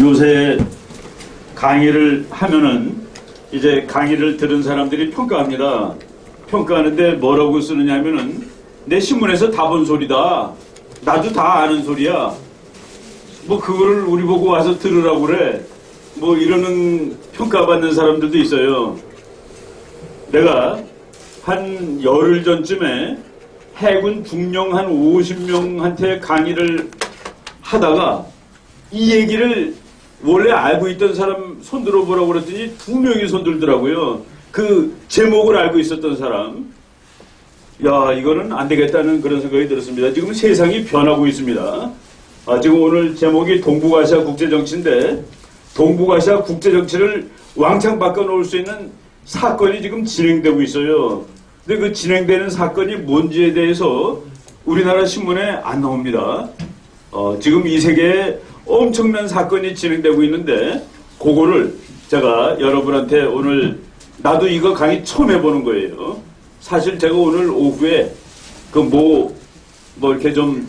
요새 강의를 하면은 이제 강의를 들은 사람들이 평가합니다. 평가하는데 뭐라고 쓰느냐면은 내 신문에서 다 본 소리다. 나도 다 아는 소리야. 뭐 그거를 우리 보고 와서 들으라고 그래. 뭐 이러는 평가받는 사람들도 있어요. 내가 한 열흘 전쯤에 해군 중령 한 50명한테 강의를 하다가 이 얘기를 원래 알고 있던 사람 손들어 보라고 그랬더니 2명이 손들더라고요. 그 제목을 알고 있었던 사람. 야, 이거는 안 되겠다는 그런 생각이 들었습니다. 지금 세상이 변하고 있습니다. 지금 오늘 제목이 동북아시아 국제정치인데 동북아시아 국제정치를 왕창 바꿔놓을 수 있는 사건이 지금 진행되고 있어요. 근데 그 진행되는 사건이 뭔지에 대해서 우리나라 신문에 안 나옵니다. 지금 이 세계에 엄청난 사건이 진행되고 있는데 그거를 제가 여러분한테 오늘 나도 이거 강의 처음 해보는 거예요. 사실 제가 오늘 오후에 그 이렇게 좀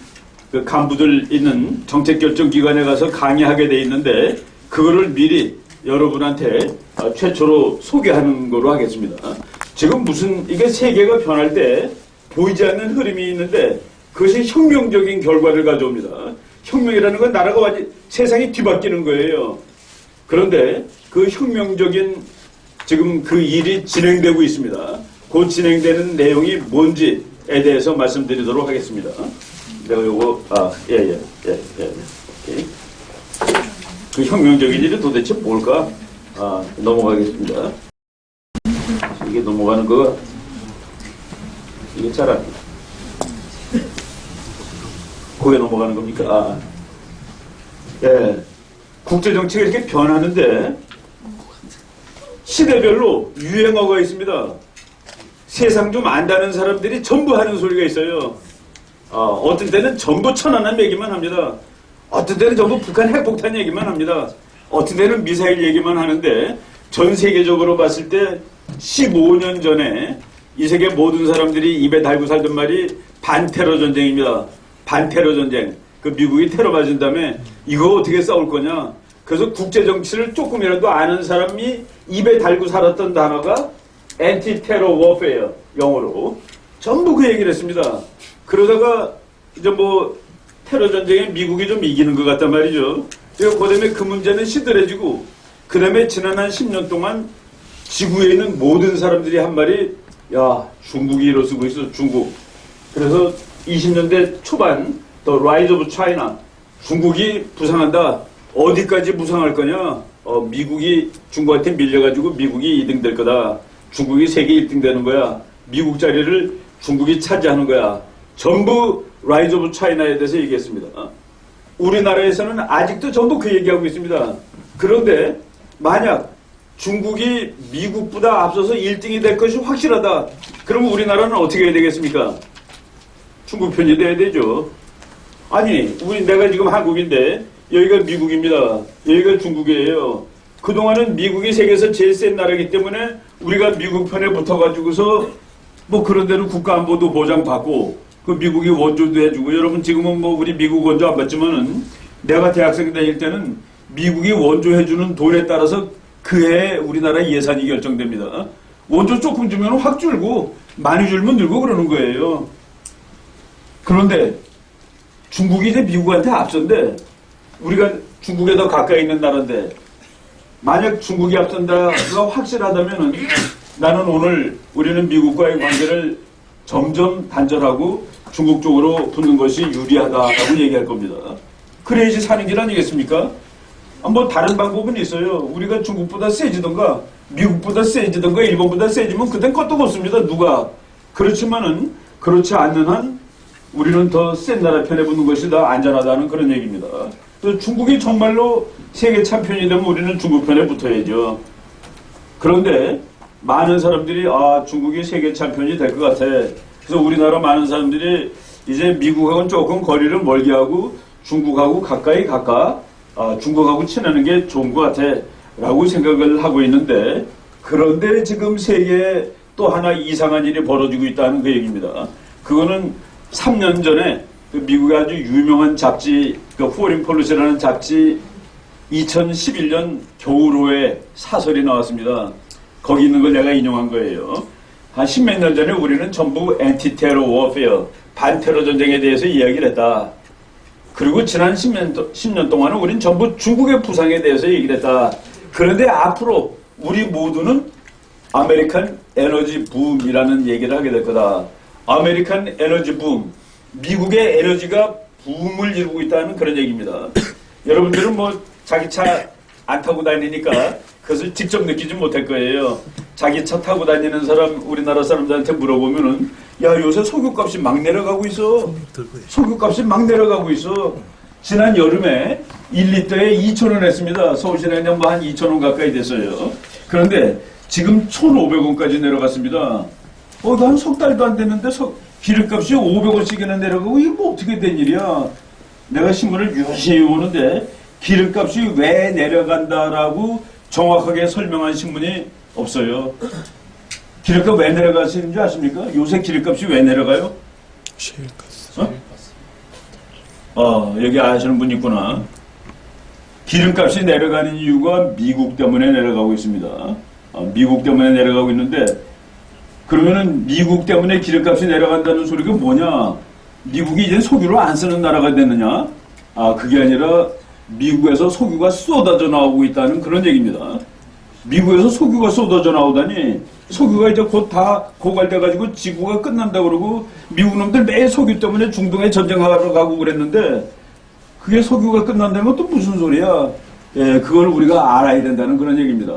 그 간부들 있는 정책결정기관에 가서 강의하게 돼 있는데 그거를 미리 여러분한테 최초로 소개하는 거로 하겠습니다. 지금 이게 세계가 변할 때 보이지 않는 흐름이 있는데 그것이 혁명적인 결과를 가져옵니다. 혁명이라는 건 나라가 완전히 세상이 뒤바뀌는 거예요. 그런데 그 혁명적인 지금 그 일이 진행되고 있습니다. 그 진행되는 내용이 뭔지에 대해서 말씀드리도록 하겠습니다. 내가 요거, 그 혁명적인 일이 도대체 뭘까? 넘어가겠습니다. 이게 넘어가는 거, 이게 잘 안, 거기에 넘어가는 겁니까? 국제정치가 이렇게 변하는데, 시대별로 유행어가 있습니다. 세상 좀 안다는 사람들이 전부 하는 소리가 있어요. 어떤 때는 전부 천안함 얘기만 합니다. 어떤 때는 전부 북한 핵폭탄 얘기만 합니다. 어떤 때는 미사일 얘기만 하는데 전 세계적으로 봤을 때 15년 전에 이 세계 모든 사람들이 입에 달고 살던 말이 반테러 전쟁입니다. 반테러 전쟁. 그 미국이 테러 맞은 다음에 이거 어떻게 싸울 거냐. 그래서 국제정치를 조금이라도 아는 사람이 입에 달고 살았던 단어가 엔티테러 워페어, 영어로. 전부 그 얘기를 했습니다. 그러다가 이제 테러 전쟁에 미국이 좀 이기는 것 같단 말이죠. 그래서 그다음에 그 문제는 시들해지고 그다음에 지난 한 10년 동안 지구에 있는 모든 사람들이 한 말이 야, 중국이 일어서고 있어, 중국. 그래서 20년대 초반 The Rise of China, 중국이 부상한다. 어디까지 부상할 거냐? 미국이 중국한테 밀려가지고 미국이 2등 될 거다. 중국이 세계 1등 되는 거야. 미국 자리를 중국이 차지하는 거야. 전부 라이즈 오브 차이나에 대해서 얘기했습니다. 우리나라에서는 아직도 전부 그 얘기하고 있습니다. 그런데 만약 중국이 미국보다 앞서서 1등이 될 것이 확실하다. 그럼 우리나라는 어떻게 해야 되겠습니까? 중국 편이 돼야 되죠. 아니, 내가 지금 한국인데 여기가 미국입니다. 여기가 중국이에요. 그동안은 미국이 세계에서 제일 센 나라이기 때문에 우리가 미국 편에 붙어가지고서 그런 데는 국가안보도 보장받고 그 미국이 원조도 해주고 여러분 지금은 우리 미국 원조 안 받지만은 내가 대학생 다닐 때는 미국이 원조해주는 돈에 따라서 그해 우리나라 예산이 결정됩니다. 원조 조금 주면 확 줄고 많이 줄면 늘고 그러는 거예요. 그런데 중국이 이제 미국한테 앞선데 우리가 중국에 더 가까이 있는 나라인데 만약 중국이 앞선다가 확실하다면은 나는 오늘 우리는 미국과의 관계를 점점 단절하고 중국 쪽으로 붙는 것이 유리하다라고 얘기할 겁니다. 그래야지 사는 길 아니겠습니까? 다른 방법은 있어요. 우리가 중국보다 세지던가 미국보다 세지던가 일본보다 세지면 그땐 껐도 없습니다. 누가. 그렇지만은 그렇지 않는 한 우리는 더 센 나라 편에 붙는 것이 더 안전하다는 그런 얘기입니다. 또 중국이 정말로 세계 챔피언이 되면 우리는 중국 편에 붙어야죠. 그런데 많은 사람들이 중국이 세계 챔피언이 될 것 같아. 그래서 우리나라 많은 사람들이 이제 미국하고는 조금 거리를 멀게 하고 중국하고 가까이 중국하고 친하는 게 좋은 것 같아 라고 생각을 하고 있는데 그런데 지금 세계에 또 하나 이상한 일이 벌어지고 있다는 그 얘기입니다. 그거는 3년 전에 그 미국의 아주 유명한 잡지, 그 포린 폴리시라는 잡지 2011년 겨울호에 사설이 나왔습니다. 거기 있는 걸 내가 인용한 거예요. 한 십몇 년 전에 우리는 전부 엔티테러 워페어, 반테러 전쟁에 대해서 이야기를 했다. 그리고 지난 10년 동안은 우리는 전부 중국의 부상에 대해서 얘기를 했다. 그런데 앞으로 우리 모두는 아메리칸 에너지 붐이라는 얘기를 하게 될 거다. 아메리칸 에너지 붐, 미국의 에너지가 붐을 이루고 있다는 그런 얘기입니다. 여러분들은 뭐 자기 차 안 타고 다니니까 그것을 직접 느끼지 못할 거예요. 자기 차 타고 다니는 사람, 우리나라 사람들한테 물어보면은 야, 요새 석유값이 막 내려가고 있어. 석유값이 막 내려가고 있어. 지난 여름에 1리터에 2,000원 했습니다. 서울시내에 뭐 한 2,000원 가까이 됐어요. 그런데 지금 1,500원까지 내려갔습니다. 한 석 달도 안 됐는데 기름값이 500원씩이나 내려가고 이게 뭐 어떻게 된 일이야. 내가 신문을 유심히 보는데 기름값이 왜 내려간다라고 정확하게 설명한 신문이 없어요. 기름값 왜 내려가시는 줄 아십니까? 요새 기름값이 왜 내려가요? 셰일가스. 여기 아시는 분 있구나. 기름값이 내려가는 이유가 미국 때문에 내려가고 있습니다. 미국 때문에 내려가고 있는데 그러면은 미국 때문에 기름값이 내려간다는 소리가 뭐냐? 미국이 이제 석유를 안 쓰는 나라가 됐느냐? 그게 아니라 미국에서 석유가 쏟아져 나오고 있다는 그런 얘기입니다. 미국에서 석유가 쏟아져 나오다니 석유가 이제 곧 다 고갈돼가지고 지구가 끝난다 그러고 미국 놈들 매일 석유 때문에 중동에 전쟁하러 가고 그랬는데 그게 석유가 끝난다는 것도 무슨 소리야? 예, 그걸 우리가 알아야 된다는 그런 얘기입니다.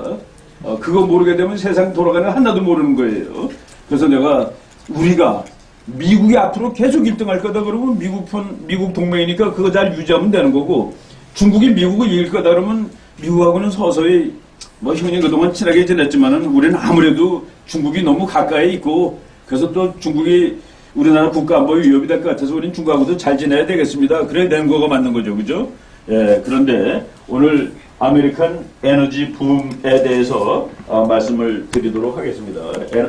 그거 모르게 되면 세상 돌아가는 거 하나도 모르는 거예요. 그래서 내가 우리가 미국이 앞으로 계속 1등 할 거다 그러면 미국 동맹이니까 그거 잘 유지하면 되는 거고 중국이 미국을 이길 거다 그러면 미국하고는 서서히 뭐 형님 그동안 친하게 지냈지만은 우리는 아무래도 중국이 너무 가까이 있고 그래서 또 중국이 우리나라 국가 안보에 위협이 될 것 같아서 우리는 중국하고도 잘 지내야 되겠습니다. 그래야 되는 거가 맞는 거죠. 그죠? 예, 그런데 오늘 아메리칸 에너지 붐에 대해서 말씀을 드리도록 하겠습니다.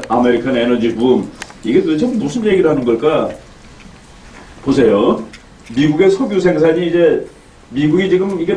아메리칸 에너지 붐. 이게 도대체 무슨 얘기를 하는 걸까? 보세요. 미국의 석유 생산이 이제 미국이 지금 이게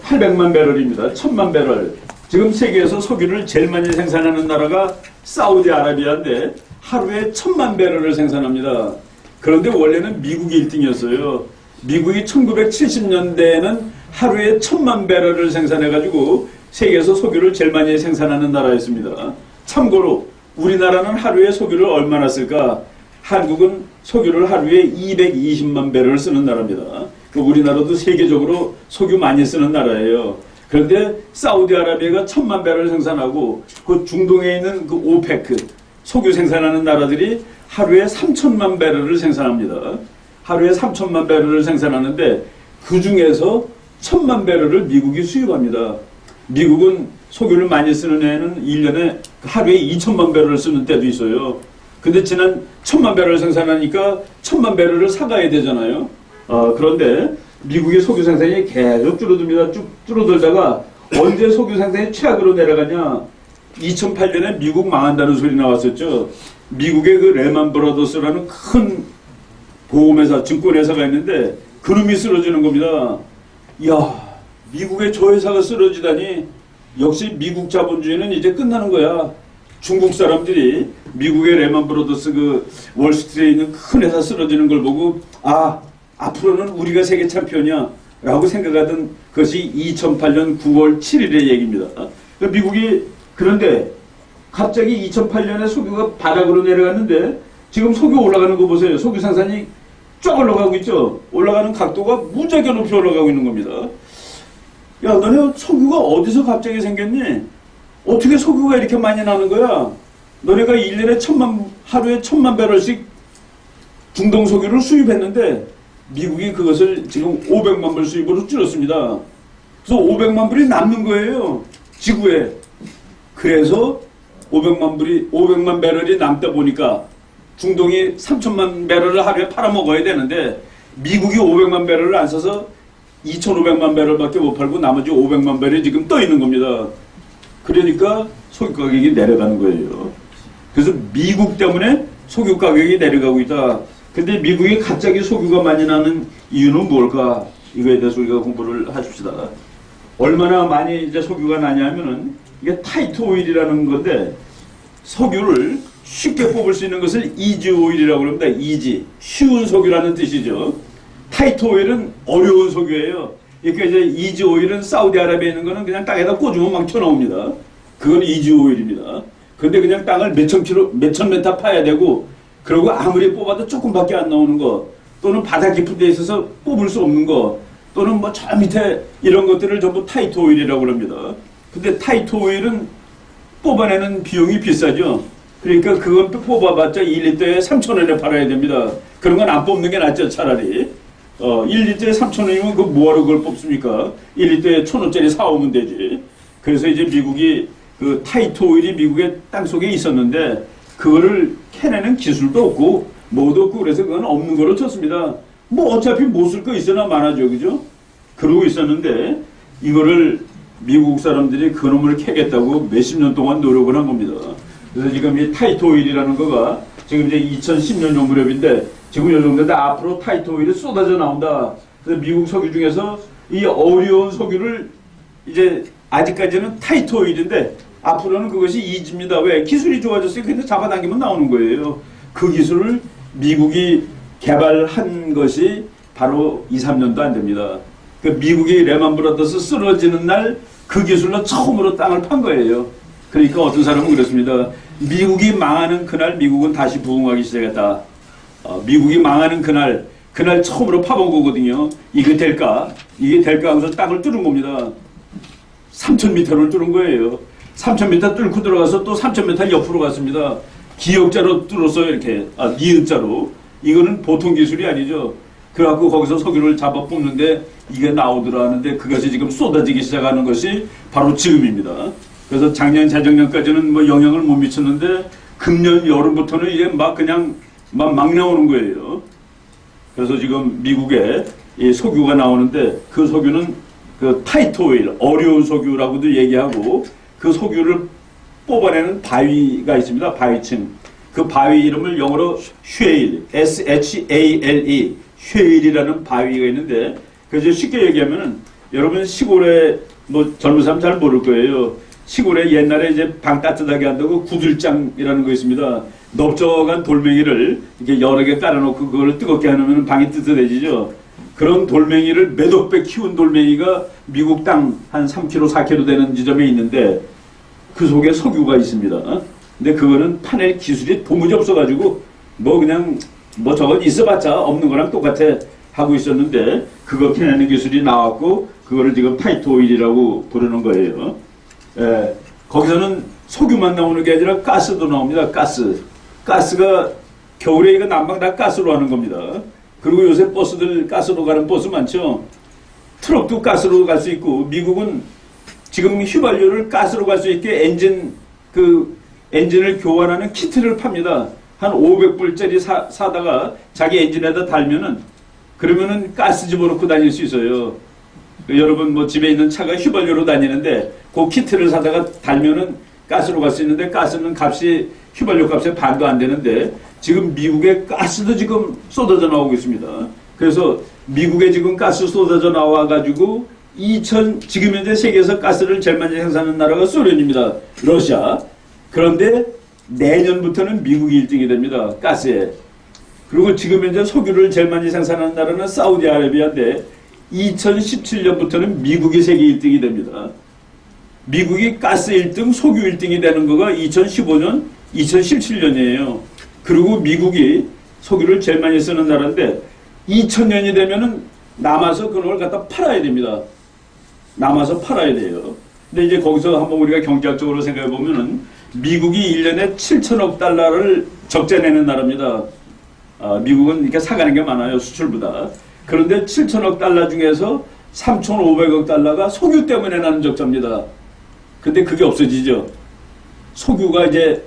800만 배럴입니다. 1000만 배럴. 지금 세계에서 석유를 제일 많이 생산하는 나라가 사우디아라비아인데 하루에 1000만 배럴을 생산합니다. 그런데 원래는 미국이 1등이었어요. 미국이 1970년대에는 하루에 1000만 배럴을 생산해가지고 세계에서 석유를 제일 많이 생산하는 나라였습니다. 참고로 우리나라는 하루에 석유를 얼마나 쓸까? 한국은 석유를 하루에 220만 배럴을 쓰는 나라입니다. 우리나라도 세계적으로 석유 많이 쓰는 나라예요. 그런데 사우디아라비아가 1000만 배럴 생산하고 그 중동에 있는 그 오페크 석유 생산하는 나라들이 하루에 3000만 배럴을 생산합니다. 하루에 3000만 배럴을 생산하는데 그 중에서 1000만 배럴을 미국이 수입합니다. 미국은 석유를 많이 쓰는 애는 1년에 하루에 2000만 배럴을 쓰는 때도 있어요. 근데 지난 1000만 배럴을 생산하니까 1000만 배럴을 사가야 되잖아요. 그런데 미국의 석유 생산이 계속 줄어듭니다. 쭉 줄어들다가 언제 석유 생산이 최악으로 내려가냐? 2008년에 미국 망한다는 소리 나왔었죠. 미국의 그 레만 브라더스라는 큰 보험회사, 증권회사가 있는데 그놈이 쓰러지는 겁니다. 이야, 미국의 저 회사가 쓰러지다니 역시 미국 자본주의는 이제 끝나는 거야. 중국 사람들이 미국의 레만 브라더스 그 월스트리트에 있는 큰 회사 쓰러지는 걸 보고 앞으로는 우리가 세계 챔피언이야 라고 생각하던 것이 2008년 9월 7일의 얘기입니다. 미국이 그런데 갑자기 2008년에 석유가 바닥으로 내려갔는데 지금 석유 올라가는 거 보세요. 석유 생산이 쫙 올라가고 있죠. 올라가는 각도가 무지하게 높이 올라가고 있는 겁니다. 야, 너네 석유가 어디서 갑자기 생겼니? 어떻게 석유가 이렇게 많이 나는 거야? 너네가 1년에 하루에 1000만 배럴씩 중동 석유를 수입했는데 미국이 그것을 지금 500만 불 수입으로 줄였습니다. 그래서 500만 불이 남는 거예요. 지구에. 그래서 500만 배럴이 남다 보니까 중동이 3000만 배럴을 하루에 팔아먹어야 되는데 미국이 500만 배럴을 안 써서 2500만 배럴밖에 못 팔고 나머지 500만 배럴이 지금 떠 있는 겁니다. 그러니까 석유 가격이 내려가는 거예요. 그래서 미국 때문에 석유 가격이 내려가고 있다. 근데 미국이 갑자기 석유가 많이 나는 이유는 뭘까? 이거에 대해서 우리가 공부를 하십시다. 얼마나 많이 이제 석유가 나냐면은 이게 타이트 오일이라는 건데 석유를 쉽게 뽑을 수 있는 것을 이지 오일이라고 합니다. 이지 쉬운 석유라는 뜻이죠. 타이트 오일은 어려운 석유예요. 그러니까 이제 이지 오일은 사우디아라비아에 있는 거는 그냥 땅에다 꽂으면 막 튀어나옵니다. 그건 이지 오일입니다. 근데 그냥 땅을 몇천 메타 파야 되고 그리고 아무리 뽑아도 조금밖에 안 나오는 거 또는 바다 깊은 데 있어서 뽑을 수 없는 거 또는 뭐 저 밑에 이런 것들을 전부 타이트 오일이라고 합니다. 근데 타이트 오일은 뽑아내는 비용이 비싸죠. 그러니까 그건 뽑아봤자 1리터에 3,000원에 팔아야 됩니다. 그런 건 안 뽑는 게 낫죠, 차라리. 1리터에 3,000원이면 그거 뭐하러 그걸 뽑습니까? 1리터에 1,000원짜리 사오면 되지. 그래서 이제 미국이 그 타이트 오일이 미국의 땅속에 있었는데 그거를 캐내는 기술도 없고 뭐도 없고 그래서 그건 없는 거로 쳤습니다. 뭐 어차피 못 쓸 거 있으나 마나죠, 그죠? 그러고 있었는데 이거를 미국 사람들이 그놈을 캐겠다고 몇십 년 동안 노력을 한 겁니다. 그래서 지금 이 타이트 오일이라는 거가 지금 이제 2010년형 무렵인데 지금 이 정도인데 앞으로 타이트 오일이 쏟아져 나온다. 그래서 미국 석유 중에서 이 어려운 석유를 이제 아직까지는 타이트 오일인데 앞으로는 그것이 이지입니다. 왜? 기술이 좋아졌어요. 근데 잡아당기면 나오는 거예요. 그 기술을 미국이 개발한 것이 바로 2, 3년도 안 됩니다. 그 미국이 레만 브라더스 쓰러지는 날 그 기술로 처음으로 땅을 판 거예요. 그러니까 어떤 사람은 그렇습니다. 미국이 망하는 그날 미국은 다시 부흥하기 시작했다. 미국이 망하는 그날 처음으로 파본 거거든요. 이게 될까 하고서 땅을 뚫은 겁니다. 3,000m를 뚫은 거예요. 3,000m 뚫고 들어가서 또 3,000m 옆으로 갔습니다. 기역자로 뚫었어요. 이렇게 니은자로. 이거는 보통 기술이 아니죠. 그래갖고 거기서 석유를 잡아 뽑는데 이게 나오더라 하는데 그것이 지금 쏟아지기 시작하는 것이 바로 지금입니다. 그래서 작년, 재작년까지는 뭐 영향을 못 미쳤는데 금년 여름부터는 이제 막 그냥 막 나오는 거예요. 그래서 지금 미국에 이 석유가 나오는데 그 석유는 그 타이트 오일, 어려운 석유라고도 얘기하고 그 석유를 뽑아내는 바위가 있습니다. 바위층. 그 바위 이름을 영어로 쉐일, S-H-A-L-E, 쉐일이라는 바위가 있는데 그래서 쉽게 얘기하면은 여러분 시골에 뭐 젊은 사람 잘 모를 거예요. 시골에 옛날에 이제 방 따뜻하게 한다고 구들장이라는 거 있습니다. 넓적한 돌멩이를 이렇게 여러 개 깔아놓고 그걸 뜨겁게 하면 방이 뜨뜻해지죠. 그런 돌멩이를 몇억 배 키운 돌멩이가 미국 땅 한 3km, 4km 되는 지점에 있는데 그 속에 석유가 있습니다. 근데 그거는 파낼 기술이 도무지 없어가지고 뭐 그냥 뭐 저건 있어봤자 없는 거랑 똑같아 하고 있었는데 그거 캐내는 기술이 나왔고 그거를 지금 타이트 오일이라고 부르는 거예요. 거기서는 석유만 나오는 게 아니라 가스도 나옵니다. 가스가 겨울에 이거 난방 다 가스로 하는 겁니다. 그리고 요새 버스들 가스로 가는 버스 많죠. 트럭도 가스로 갈 수 있고 미국은 지금 휘발유를 가스로 갈 수 있게 엔진을 교환하는 키트를 팝니다. 한 500불짜리 사다가 자기 엔진에다 달면은 그러면은 가스 집어넣고 다닐 수 있어요. 여러분 뭐 집에 있는 차가 휘발유로 다니는데 그 키트를 사다가 달면은 가스로 갈 수 있는데 가스는 값이 휘발유 값의 반도 안 되는데 지금 미국의 가스도 지금 쏟아져 나오고 있습니다. 그래서 미국에 지금 가스 쏟아져 나와가지고 지금 현재 세계에서 가스를 제일 많이 생산하는 나라가 소련입니다. 러시아. 그런데 내년부터는 미국이 1등이 됩니다. 가스에. 그리고 지금 현재 석유를 제일 많이 생산하는 나라는 사우디아라비아인데 2017년부터는 미국이 세계 1등이 됩니다. 미국이 가스 1등, 석유 1등이 되는 거가 2015년, 2017년이에요. 그리고 미국이 석유를 제일 많이 쓰는 나라인데 2000년이 되면은 남아서 그걸 갖다 팔아야 됩니다. 남아서 팔아야 돼요. 근데 이제 거기서 한번 우리가 경제학적으로 생각해 보면은 미국이 1년에 7천억 달러를 적자 내는 나라입니다. 미국은 이렇게 사가는 게 많아요. 수출보다. 그런데 7천억 달러 중에서 3,500억 달러가 석유 때문에 나는 적자입니다. 근데 그게 없어지죠. 석유가 이제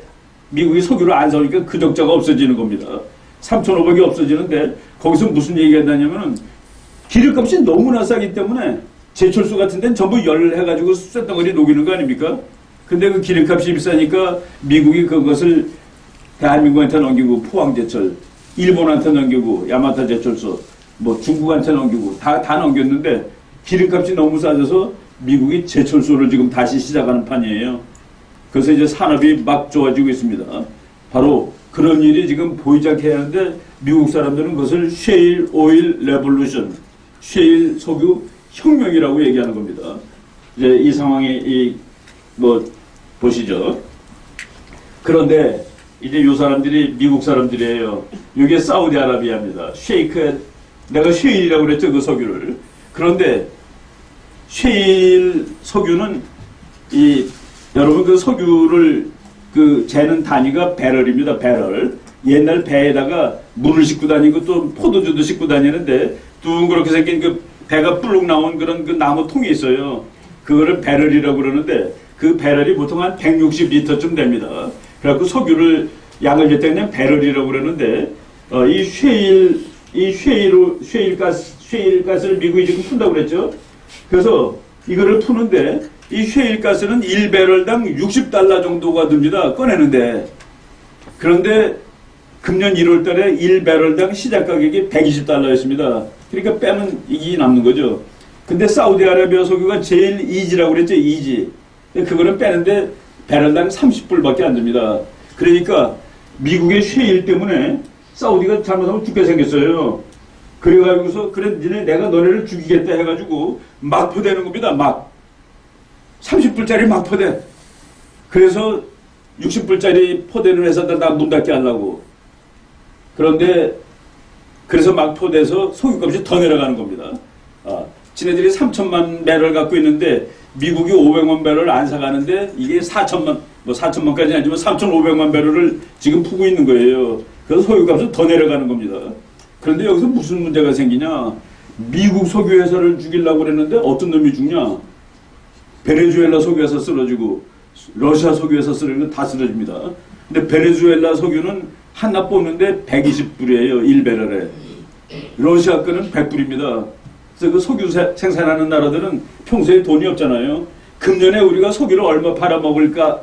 미국이 석유를 안 사오니까 그 적자가 없어지는 겁니다. 3,500이 없어지는데 거기서 무슨 얘기가 나냐면은 기름값이 너무나 싸기 때문에 제철소 같은 데는 전부 열해가지고 쇳덩어리 녹이는 거 아닙니까? 근데 그 기름값이 비싸니까 미국이 그것을 대한민국한테 넘기고 포항제철, 일본한테 넘기고 야마타 제철소, 뭐 중국한테 넘기고 다 넘겼는데 기름값이 너무 싸져서 미국이 제철소를 지금 다시 시작하는 판이에요. 그래서 이제 산업이 막 좋아지고 있습니다. 바로 그런 일이 지금 보이지 않게 하는데 미국 사람들은 그것을 셰일 오일 레볼루션, 셰일 석유 혁명이라고 얘기하는 겁니다. 이제 이 상황이 보시죠. 그런데 이제 요 사람들이 미국 사람들이에요. 이게 사우디아라비아입니다. 내가 셰일이라고 그랬죠, 그 석유를. 그런데 셰일 석유는 여러분 그 석유를 재는 단위가 배럴입니다. 배럴. 옛날 배에다가 물을 싣고 다니고 또 포도주도 싣고 다니는데 둥그렇게 생긴 그 배가 불룩 나온 그런 그 나무 통이 있어요. 그거를 배럴이라고 그러는데 그 배럴이 보통 한 160리터쯤 됩니다. 그래갖고 석유를 양을 잴 때 그냥 배럴이라고 그러는데 이 셰일가스를 미국이 지금 푼다고 그랬죠. 그래서 이거를 푸는데 이 셰일가스는 1배럴당 60달러 정도가 듭니다. 꺼내는데. 그런데 금년 1월 달에 1배럴당 시작 가격이 120달러였습니다. 그러니까 빼면 이게 남는 거죠. 근데 사우디아라비아 석유가 제일 이지라고 그랬죠. 이지. 그거는 빼는데 배럴당 30불밖에 안 됩니다. 그러니까 미국의 셰일 때문에 사우디가 잘못하면 죽게 생겼어요. 그래가지고서 그래 내가 너네를 죽이겠다 해가지고 막 퍼대는 겁니다. 막 30불짜리 막 퍼대. 그래서 60불짜리 퍼대는 회사들 다 문 닫게 하려고. 그런데 그래서 막 퍼대서 석유값이 더 내려가는 겁니다. 지네들이 3천만 배럴 갖고 있는데 미국이 500만 배럴 안 사가는데 이게 4천만까지는 아니지만 3,500만 배럴을 지금 푸고 있는 거예요. 그래서 석유값은 더 내려가는 겁니다. 그런데 여기서 무슨 문제가 생기냐? 미국 석유회사를 죽이려고 그랬는데 어떤 놈이 죽냐? 베네수엘라 석유회사 쓰러지고 러시아 석유회사 쓰러지면 다 쓰러집니다. 근데 베네수엘라 석유는 하나 뽑는데 120불이에요. 1배럴에. 러시아 거는 100불입니다. 그래서 그 석유 생산하는 나라들은 평소에 돈이 없잖아요. 금년에 우리가 석유를 얼마 팔아먹을 거다.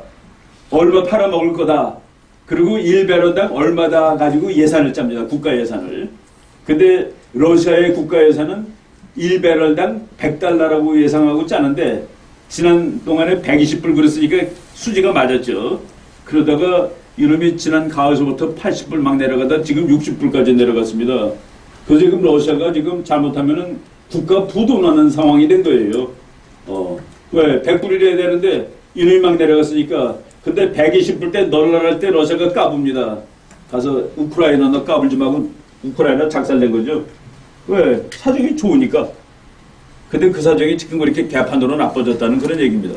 그리고 1배럴당 얼마다 가지고 예산을 짭니다. 국가 예산을. 근데 러시아의 국가 예산은 1배럴당 100달러라고 예상하고 짜는데 지난 동안에 120불 그랬으니까 수지가 맞았죠. 그러다가 이놈이 지난 가을서부터 80불 막 내려가다 지금 60불까지 내려갔습니다. 그래서 지금 러시아가 지금 잘못하면은 국가 부도나는 상황이 된 거예요. 왜? 100불이래야 되는데 이놈이 막 내려갔으니까. 근데 120불 때 널널할 때 러시아가 까붑니다. 가서 우크라이나 너 까불지 말고 우크라이나 작살낸 거죠. 왜? 사정이 좋으니까. 근데 그 사정이 지금 그렇게 개판으로 나빠졌다는 그런 얘기입니다.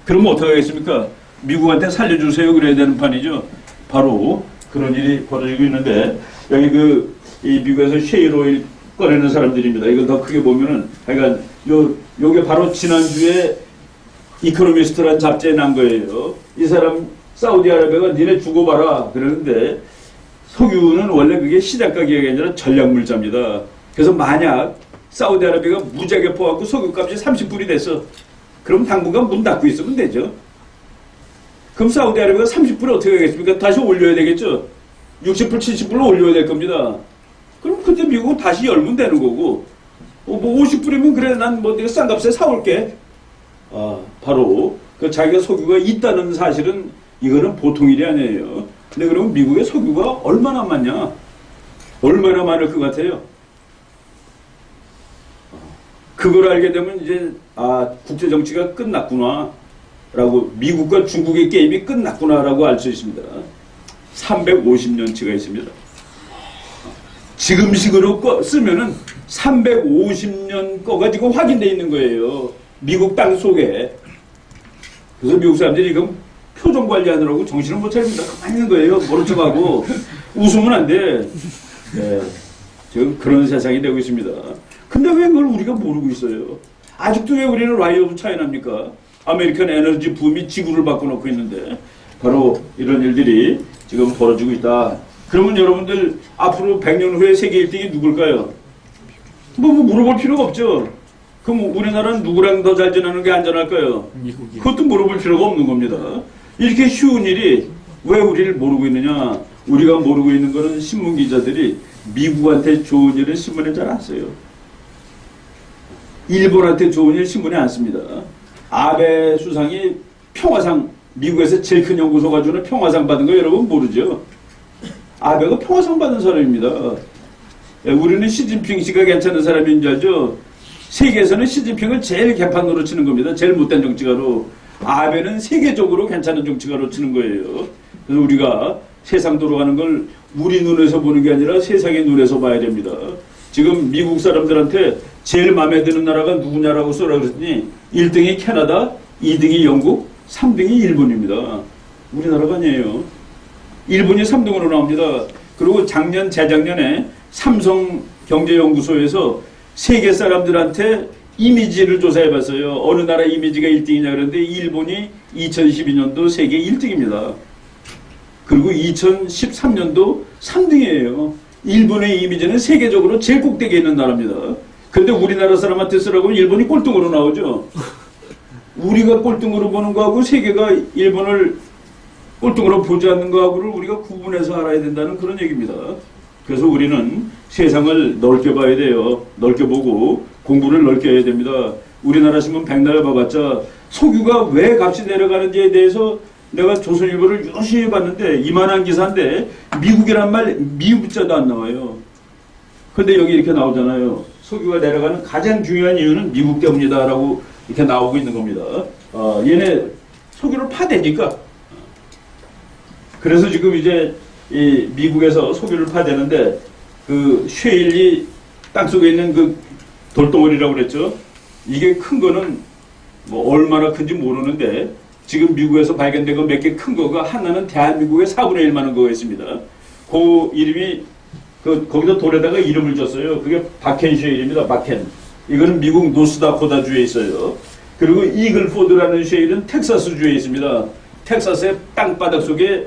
그러면 어떻게 하겠습니까? 미국한테 살려주세요 그래야 되는 판이죠. 바로 그런 일이 벌어지고 있는데 여기 이 미국에서 셰일 오일 꺼내는 사람들입니다. 이걸 더 크게 보면은 그러니까 요게 바로 지난주에 이코노미스트라는 잡지에 난 거예요. 이 사람 사우디아라비아가 니네 주고 봐라 그러는데 석유는 원래 그게 시장 가격이 아니라 전략 물자입니다. 그래서 만약 사우디아라비아가 무지하게 퍼갖고 석유값이 30불이 됐어. 그럼 당분간 문 닫고 있으면 되죠. 그럼 사우디아라비아가 30불을 어떻게 하겠습니까? 다시 올려야 되겠죠. 60불, 70불로 올려야 될 겁니다. 그럼 그때 미국은 다시 열면 되는 거고, 뭐 50불이면 그래 난 내가 싼 값에 사올게. 바로 그 자기가 석유가 있다는 사실은 이거는 보통 일이 아니에요. 근데 그러면 미국의 석유가 얼마나 많냐? 얼마나 많을 것 같아요? 그걸 알게 되면 이제 국제 정치가 끝났구나 라고, 미국과 중국의 게임이 끝났구나 라고 알 수 있습니다. 350년치가 있습니다. 지금식으로 쓰면은 350년 거가 지금 확인되어 있는 거예요. 미국 땅 속에. 그래서 미국 사람들이 지금 표정 관리하느라고 정신을 못 차립니다. 가만히 있는 거예요. 모른 척하고. 웃으면 안 돼. 네. 지금 그런 세상이 되고 있습니다. 근데 왜 그걸 우리가 모르고 있어요? 아직도 왜 우리는 라이어 오브 차이나입니까? 아메리칸 에너지 붐이 지구를 바꿔놓고 있는데 바로 이런 일들이 지금 벌어지고 있다. 그러면 여러분들 앞으로 100년 후에 세계 1등이 누굴까요? 뭐 물어볼 필요가 없죠. 그럼 우리나라는 누구랑 더 잘 지내는 게 안전할까요? 미국이. 그것도 물어볼 필요가 없는 겁니다. 이렇게 쉬운 일이 왜 우리를 모르고 있느냐? 우리가 모르고 있는 거는 신문 기자들이 미국한테 좋은 일은 신문에 잘 안 써요. 일본한테 좋은 일 신문에 안 씁니다. 아베 수상이 평화상, 미국에서 제일 큰 연구소가 주는 평화상 받은 거 여러분 모르죠? 아베가 평화상 받은 사람입니다. 우리는 시진핑 씨가 괜찮은 사람인 줄 알죠? 세계에서는 시진핑을 제일 개판으로 치는 겁니다. 제일 못된 정치가로. 아베는 세계적으로 괜찮은 정치가로 치는 거예요. 그래서 우리가 세상 돌아가는 걸 우리 눈에서 보는 게 아니라 세상의 눈에서 봐야 됩니다. 지금 미국 사람들한테 제일 마음에 드는 나라가 누구냐라고 쏘라 그랬더니 1등이 캐나다, 2등이 영국, 3등이 일본입니다. 우리나라가 아니에요. 일본이 3등으로 나옵니다. 그리고 작년, 재작년에 삼성경제연구소에서 세계 사람들한테 이미지를 조사해봤어요. 어느 나라 이미지가 1등이냐 그랬는데 일본이 2012년도 세계 1등입니다. 그리고 2013년도 3등이에요. 일본의 이미지는 세계적으로 제일 꼭대기에 있는 나라입니다. 그런데 우리나라 사람한테 쓰라고 하면 일본이 꼴등으로 나오죠. 우리가 꼴등으로 보는 거하고 세계가 일본을 꼴등으로 보지 않는 거하고를 우리가 구분해서 알아야 된다는 그런 얘기입니다. 그래서 우리는 세상을 넓게 봐야 돼요. 넓게 보고 공부를 넓게 해야 됩니다. 우리나라 신문 백날 봐봤자 석유가 왜 값이 내려가는지에 대해서 내가 조선일보를 열심히 봤는데 이만한 기사인데 미국이란 말 미국자도 안 나와요. 근데 여기 이렇게 나오잖아요. 석유가 내려가는 가장 중요한 이유는 미국 때문이다라고 이렇게 나오고 있는 겁니다. 얘네 석유를 파대니까. 그래서 지금 이제 이 미국에서 석유를 파대는데 그 쉐일이 땅속에 있는 그 돌덩어리라고 그랬죠. 이게 큰 거는 뭐 얼마나 큰지 모르는데 지금 미국에서 발견된 거 몇 개 큰 거가 하나는 대한민국의 4분의 1만한 거가 있습니다. 그 이름이 거기다 돌에다가 이름을 줬어요. 그게 바켄 쉐일입니다. 바켄. 이거는 미국 노스다코다주에 있어요. 그리고 이글포드라는 쉐일은 텍사스주에 있습니다. 텍사스의 땅바닥 속에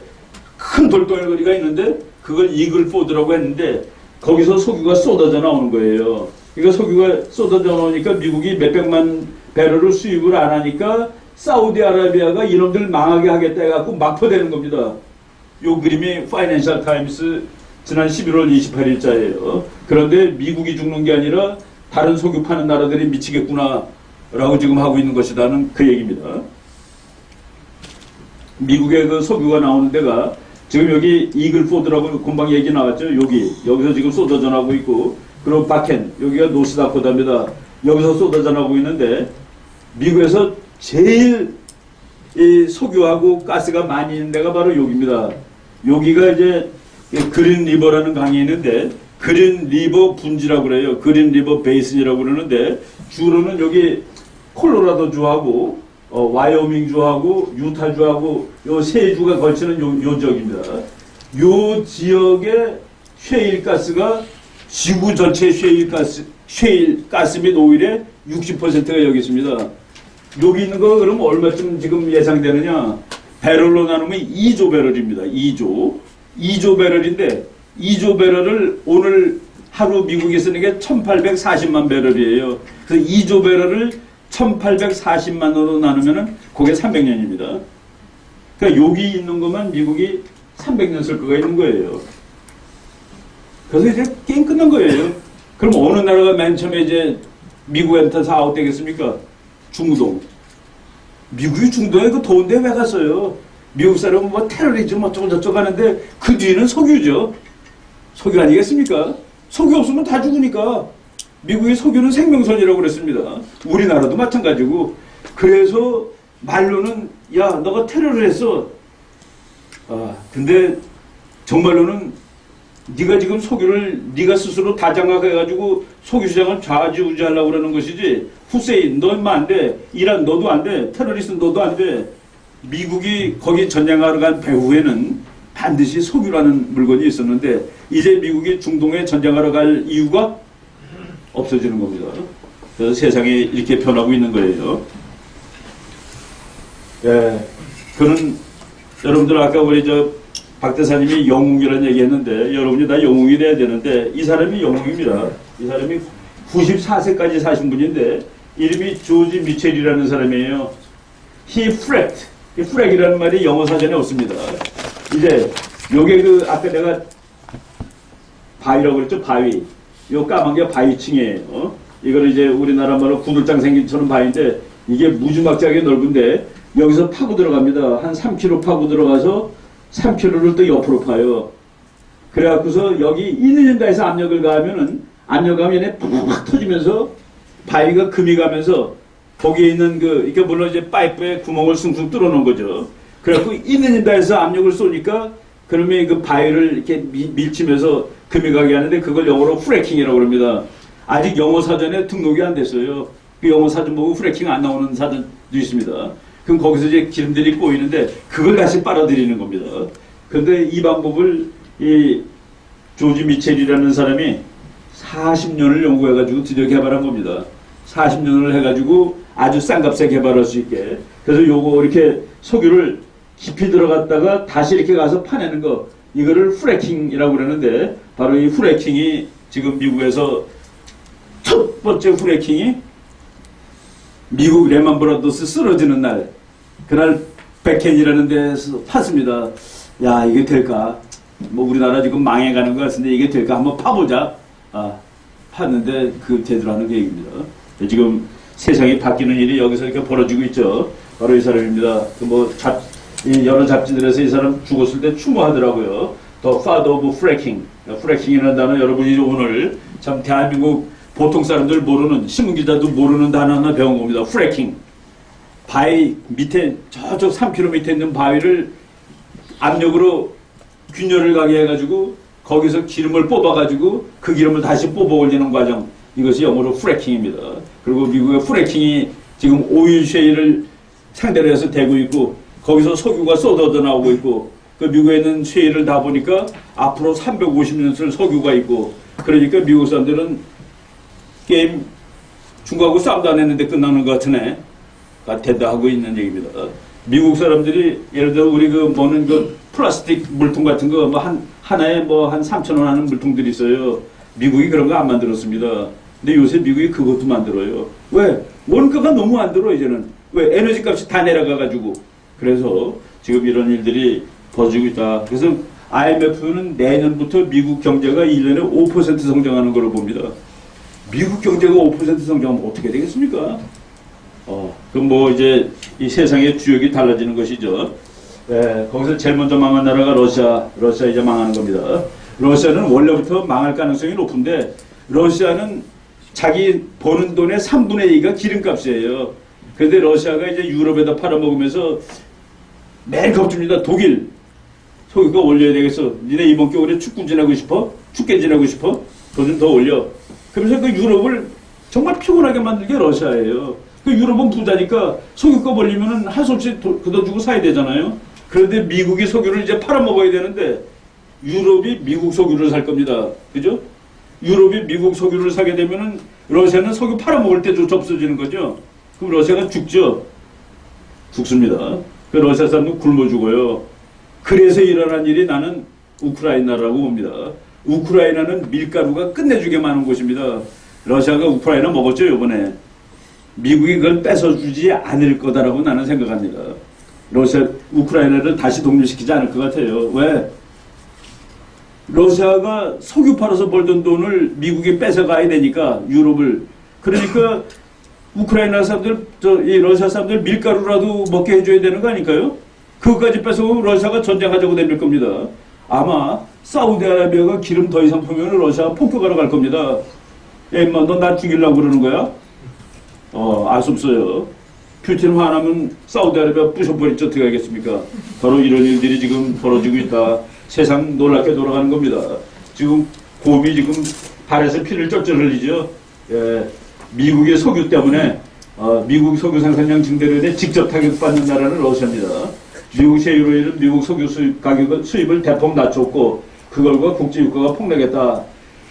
큰 돌덩어리가 있는데 그걸 이글포드라고 했는데 거기서 석유가 쏟아져 나오는 거예요. 그러니까 석유가 쏟아져 나오니까 미국이 몇백만 배럴을 수입을 안 하니까 사우디아라비아가 이놈들 망하게 하겠다 해갖고 막포되는 겁니다. 요 그림이 파이낸셜 타임스 지난 11월 28일자예요. 그런데 미국이 죽는 게 아니라 다른 석유 파는 나라들이 미치겠구나 라고 지금 하고 있는 것이라는 그 얘기입니다. 미국의 그 석유가 나오는 데가 지금 여기 이글포드라고 금방 얘기 나왔죠. 여기서 지금 쏟아져 나오고 있고, 그리고 바켄, 여기가 노스다코다입니다. 여기서 쏟아져 나오고 있는데 미국에서 제일 이 석유하고 가스가 많이 있는 데가 바로 여기입니다. 여기가 이제 그린 리버라는 강이 있는데 그린 리버 분지라고 그래요. 그린 리버 베이슨이라고 그러는데 주로는 여기 콜로라도 주하고 와이오밍 주하고 유타 주하고 요 세 주가 걸치는 요 지역입니다. 요 지역의 쉐일 가스가 지구 전체 쉐일 가스 및 오일의 60%가 여기 있습니다. 여기 있는 거 그럼 얼마쯤 지금 예상되느냐? 배럴로 나누면 2조 배럴입니다. 2조 배럴인데 2조 배럴을 오늘 하루 미국이 쓰는 게 1840만 배럴이에요. 그래서 2조 배럴을 1840만으로 나누면은 그게 300년입니다. 그러니까 여기 있는 것만 미국이 300년 쓸 거가 있는 거예요. 그래서 이제 게임 끝난 거예요. 그럼 어느 나라가 맨 처음에 이제 미국한테 사아웃 되겠습니까? 중동. 미국이 중동에 그 더운데 왜 갔어요? 미국 사람은 뭐 테러리즘 어쩌고 저쩌고 하는데 그 뒤에는 석유죠. 석유 아니겠습니까? 석유 없으면 다 죽으니까. 미국의 석유는 생명선이라고 그랬습니다. 우리나라도 마찬가지고. 그래서 말로는 야 너가 테러를 했어. 근데 정말로는 네가 지금 석유를 네가 스스로 다 장악해가지고 석유 시장을 좌지우지하려고 그러는 것이지. 후세인 너 인마 안 돼. 이란 너도 안 돼. 테러리스트 너도 안 돼. 미국이 거기 전쟁하러 간 배후에는 반드시 석유라는 물건이 있었는데 이제 미국이 중동에 전쟁하러 갈 이유가 없어지는 겁니다. 그래서 세상이 이렇게 변하고 있는 거예요. 예, 그는 여러분들 아까 우리 박 대사님이 영웅이라는 얘기했는데 여러분이 다 영웅이 돼야 되는데 이 사람이 영웅입니다. 이 사람이 94세까지 사신 분인데 이름이 조지 미첼이라는 사람이에요. He fracked. 이 frack이라는 말이 영어 사전에 없습니다. 이제 요게 그 아까 내가 바위라고 그랬죠. 바위. 요 까만 게 바위층이에요. 이거는 이제 우리나라 말로 구들장 생긴 처럼 바위인데 이게 무지막지하게 넓은데 여기서 파고 들어갑니다. 한 3km 파고 들어가서 3km를 또 옆으로 파요. 그래갖고서 여기 있는 데에서 압력을 가하면은 압력감이 팍팍 터지면서 바위가 금이 가면서 거기에 있는 이게 물론 이제 파이프에 구멍을 숭숭 뚫어놓은 거죠. 그래갖고 있는 데에서 압력을 쏘니까 그러면 그 바위를 이렇게 밀치면서 금이 가게 하는데 그걸 영어로 프래킹이라고 그럽니다. 아직 영어 사전에 등록이 안 됐어요. 그 영어 사전 보고 프래킹 안 나오는 사전도 있습니다. 그럼 거기서 이제 기름들이 꼬이는데 그걸 다시 빨아들이는 겁니다. 그런데 이 방법을 이 조지 미첼이라는 사람이 40년을 연구해가지고 드디어 개발한 겁니다. 40년을 해가지고 아주 싼 값에 개발할 수 있게. 그래서 요거 이렇게 석유를 깊이 들어갔다가 다시 이렇게 가서 파내는 거, 이거를 프래킹이라고 그러는데, 바로 이 프래킹이 지금 미국에서 첫 번째 프래킹이 미국 레만 브라더스 쓰러지는 날, 그날 백켄이라는 데서 팠습니다. 야, 이게 될까? 뭐 우리나라 지금 망해가는 것 같은데 이게 될까? 한번 파보자. 팠는데 그 제대로 하는 계획입니다. 지금 세상이 바뀌는 일이 여기서 이렇게 벌어지고 있죠. 바로 이 사람입니다. 여러 잡지들에서 이 사람 죽었을 때 추모하더라고요. The Father of Fracking. 프래킹이라는 단어 여러분이 오늘 참 대한민국 보통 사람들 모르는, 신문기자도 모르는 단어 하나 배운 겁니다. 프래킹. 바위 밑에 저쪽 3km 밑에 있는 바위를 압력으로 균열을 가게 해가지고 거기서 기름을 뽑아가지고 그 기름을 다시 뽑아 올리는 과정, 이것이 영어로 프래킹입니다. 그리고 미국의 프래킹이 지금 오일 쉐일을 상대로 해서 되고 있고 거기서 석유가 쏟아져 나오고 있고 그 미국에 있는 쉐일을 다 보니까 앞으로 350년 쓸 석유가 있고 그러니까 미국 사람들은 게임 중국하고 싸움도 안 했는데 끝나는 것 같은 애가 된다 하고 있는 얘기입니다. 미국 사람들이 예를 들어 우리 플라스틱 물통 같은 거 하나에 한 3,000원 하는 물통들이 있어요. 미국이 그런 거 안 만들었습니다. 근데 요새 미국이 그것도 만들어요. 왜? 원가가 너무 안 들어 이제는. 왜? 에너지 값이 다 내려가가지고. 그래서 지금 이런 일들이 벌어지고 있다. 그래서 IMF는 내년부터 미국 경제가 1년에 5% 성장하는 걸로 봅니다. 미국 경제가 5% 성장하면 어떻게 되겠습니까? 그럼 이제 이 세상의 주역이 달라지는 것이죠. 거기서 제일 먼저 망한 나라가 러시아 이제 망하는 겁니다. 러시아는 원래부터 망할 가능성이 높은데 러시아는 자기 버는 돈의 3분의 2가 기름값이에요. 그런데 러시아가 이제 유럽에다 팔아먹으면서 매일 겁줍니다. 독일 석유가 올려야 되겠어. 니네 이번 겨울에 춥게 지나고 싶어? 돈 좀 더 올려. 그러면서 그 유럽을 정말 피곤하게 만든 게 러시아예요. 그 유럽은 부자니까 석유값 올리면은 할 수 없이 걷어주고 사야 되잖아요. 그런데 미국이 석유를 이제 팔아먹어야 되는데 유럽이 미국 석유를 살 겁니다. 그죠? 유럽이 미국 석유를 사게 되면은 러시아는 석유 팔아먹을 때조차 없어지는 거죠. 그럼 러시아가 죽습니다. 그 러시아 사람도 굶어 죽어요. 그래서 일어난 일이 나는 우크라이나라고 봅니다. 우크라이나는 밀가루가 끝내주게 많은 곳입니다. 러시아가 우크라이나 먹었죠, 이번에. 미국이 그걸 뺏어주지 않을 거다라고 나는 생각합니다. 우크라이나를 다시 독립시키지 않을 것 같아요. 왜? 러시아가 석유 팔아서 벌던 돈을 미국이 뺏어가야 되니까, 유럽을. 그러니까, 우크라이나 사람들, 이 러시아 사람들 밀가루라도 먹게 해줘야 되는 거 아닐까요? 그것까지 뺏어가면 러시아가 전쟁하자고 내밀 겁니다. 아마, 사우디아라비아가 기름 더 이상 보면 러시아가 폭격하러 갈 겁니다. 야, 임마, 너 나 죽이려고 그러는 거야? 알 수 없어요. 푸틴 화나면 사우디아라비아 부셔버리지 어떻게 하겠습니까? 바로 이런 일들이 지금 벌어지고 있다. 세상 놀랍게 돌아가는 겁니다. 지금 곰이 지금 발에서 피를 쩔쩔 흘리죠. 미국의 석유 때문에 미국 석유 생산량 증대로 직접 타격받는 나라는 러시아입니다. 미국 셰일로 인해 미국 석유 수입을 대폭 낮췄고 그걸과 국제유가가 폭락했다.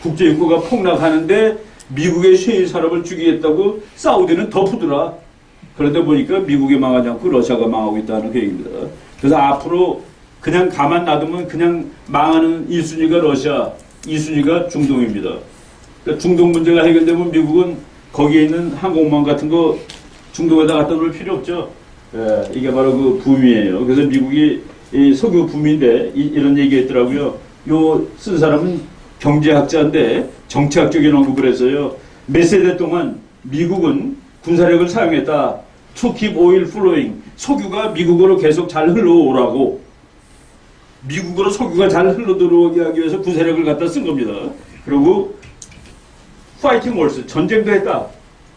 국제유가가 폭락하는데 미국의 셰일 산업을 죽이겠다고 사우디는 더 푸더라. 그런데 보니까 미국이 망하지 않고 러시아가 망하고 있다는 계획입니다. 그래서 앞으로 그냥 가만 놔두면 그냥 망하는 1순위가 러시아, 2순위가 중동입니다. 그러니까 중동 문제가 해결되면 미국은 거기에 있는 항공모함 같은 거 중동에다 갖다 놓을 필요 없죠. 이게 바로 그 붐이에요. 그래서 미국이 이 석유 붐인데 이런 얘기 했더라고요. 쓴 사람은 경제학자인데 정치학적인 언급을 했어요. 몇 세대 동안 미국은 군사력을 사용했다. to keep oil flowing. 석유가 미국으로 계속 잘 흘러오라고. 미국으로 석유가 잘 흘러들어오게 하기 위해서 구세력을 갖다 쓴 겁니다. 그리고 fighting wars, 전쟁도 했다.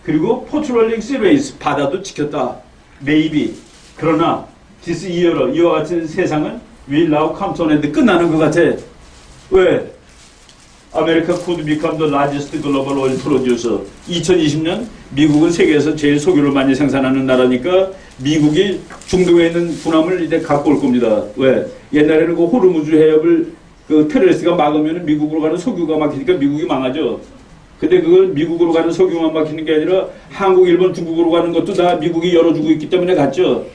그리고 patrolling seaways, 바다도 지켰다. maybe. 그러나 this year, 이와 같은 세상은 will now come to an end. 끝나는 것 같아. 왜? America could become the largest global oil producer. 2020년 미국은 세계에서 제일 석유를 많이 생산하는 나라니까 미국이 중동에 있는 군함을 이제 갖고 올 겁니다. 왜? 옛날에는 그 호르무즈 해협을 그 테러리스트가 막으면 미국으로 가는 석유가 막히니까 미국이 망하죠. 근데 그건 미국으로 가는 석유만 막히는 게 아니라 한국, 일본, 중국으로 가는 것도 다 미국이 열어주고 있기 때문에 갔죠.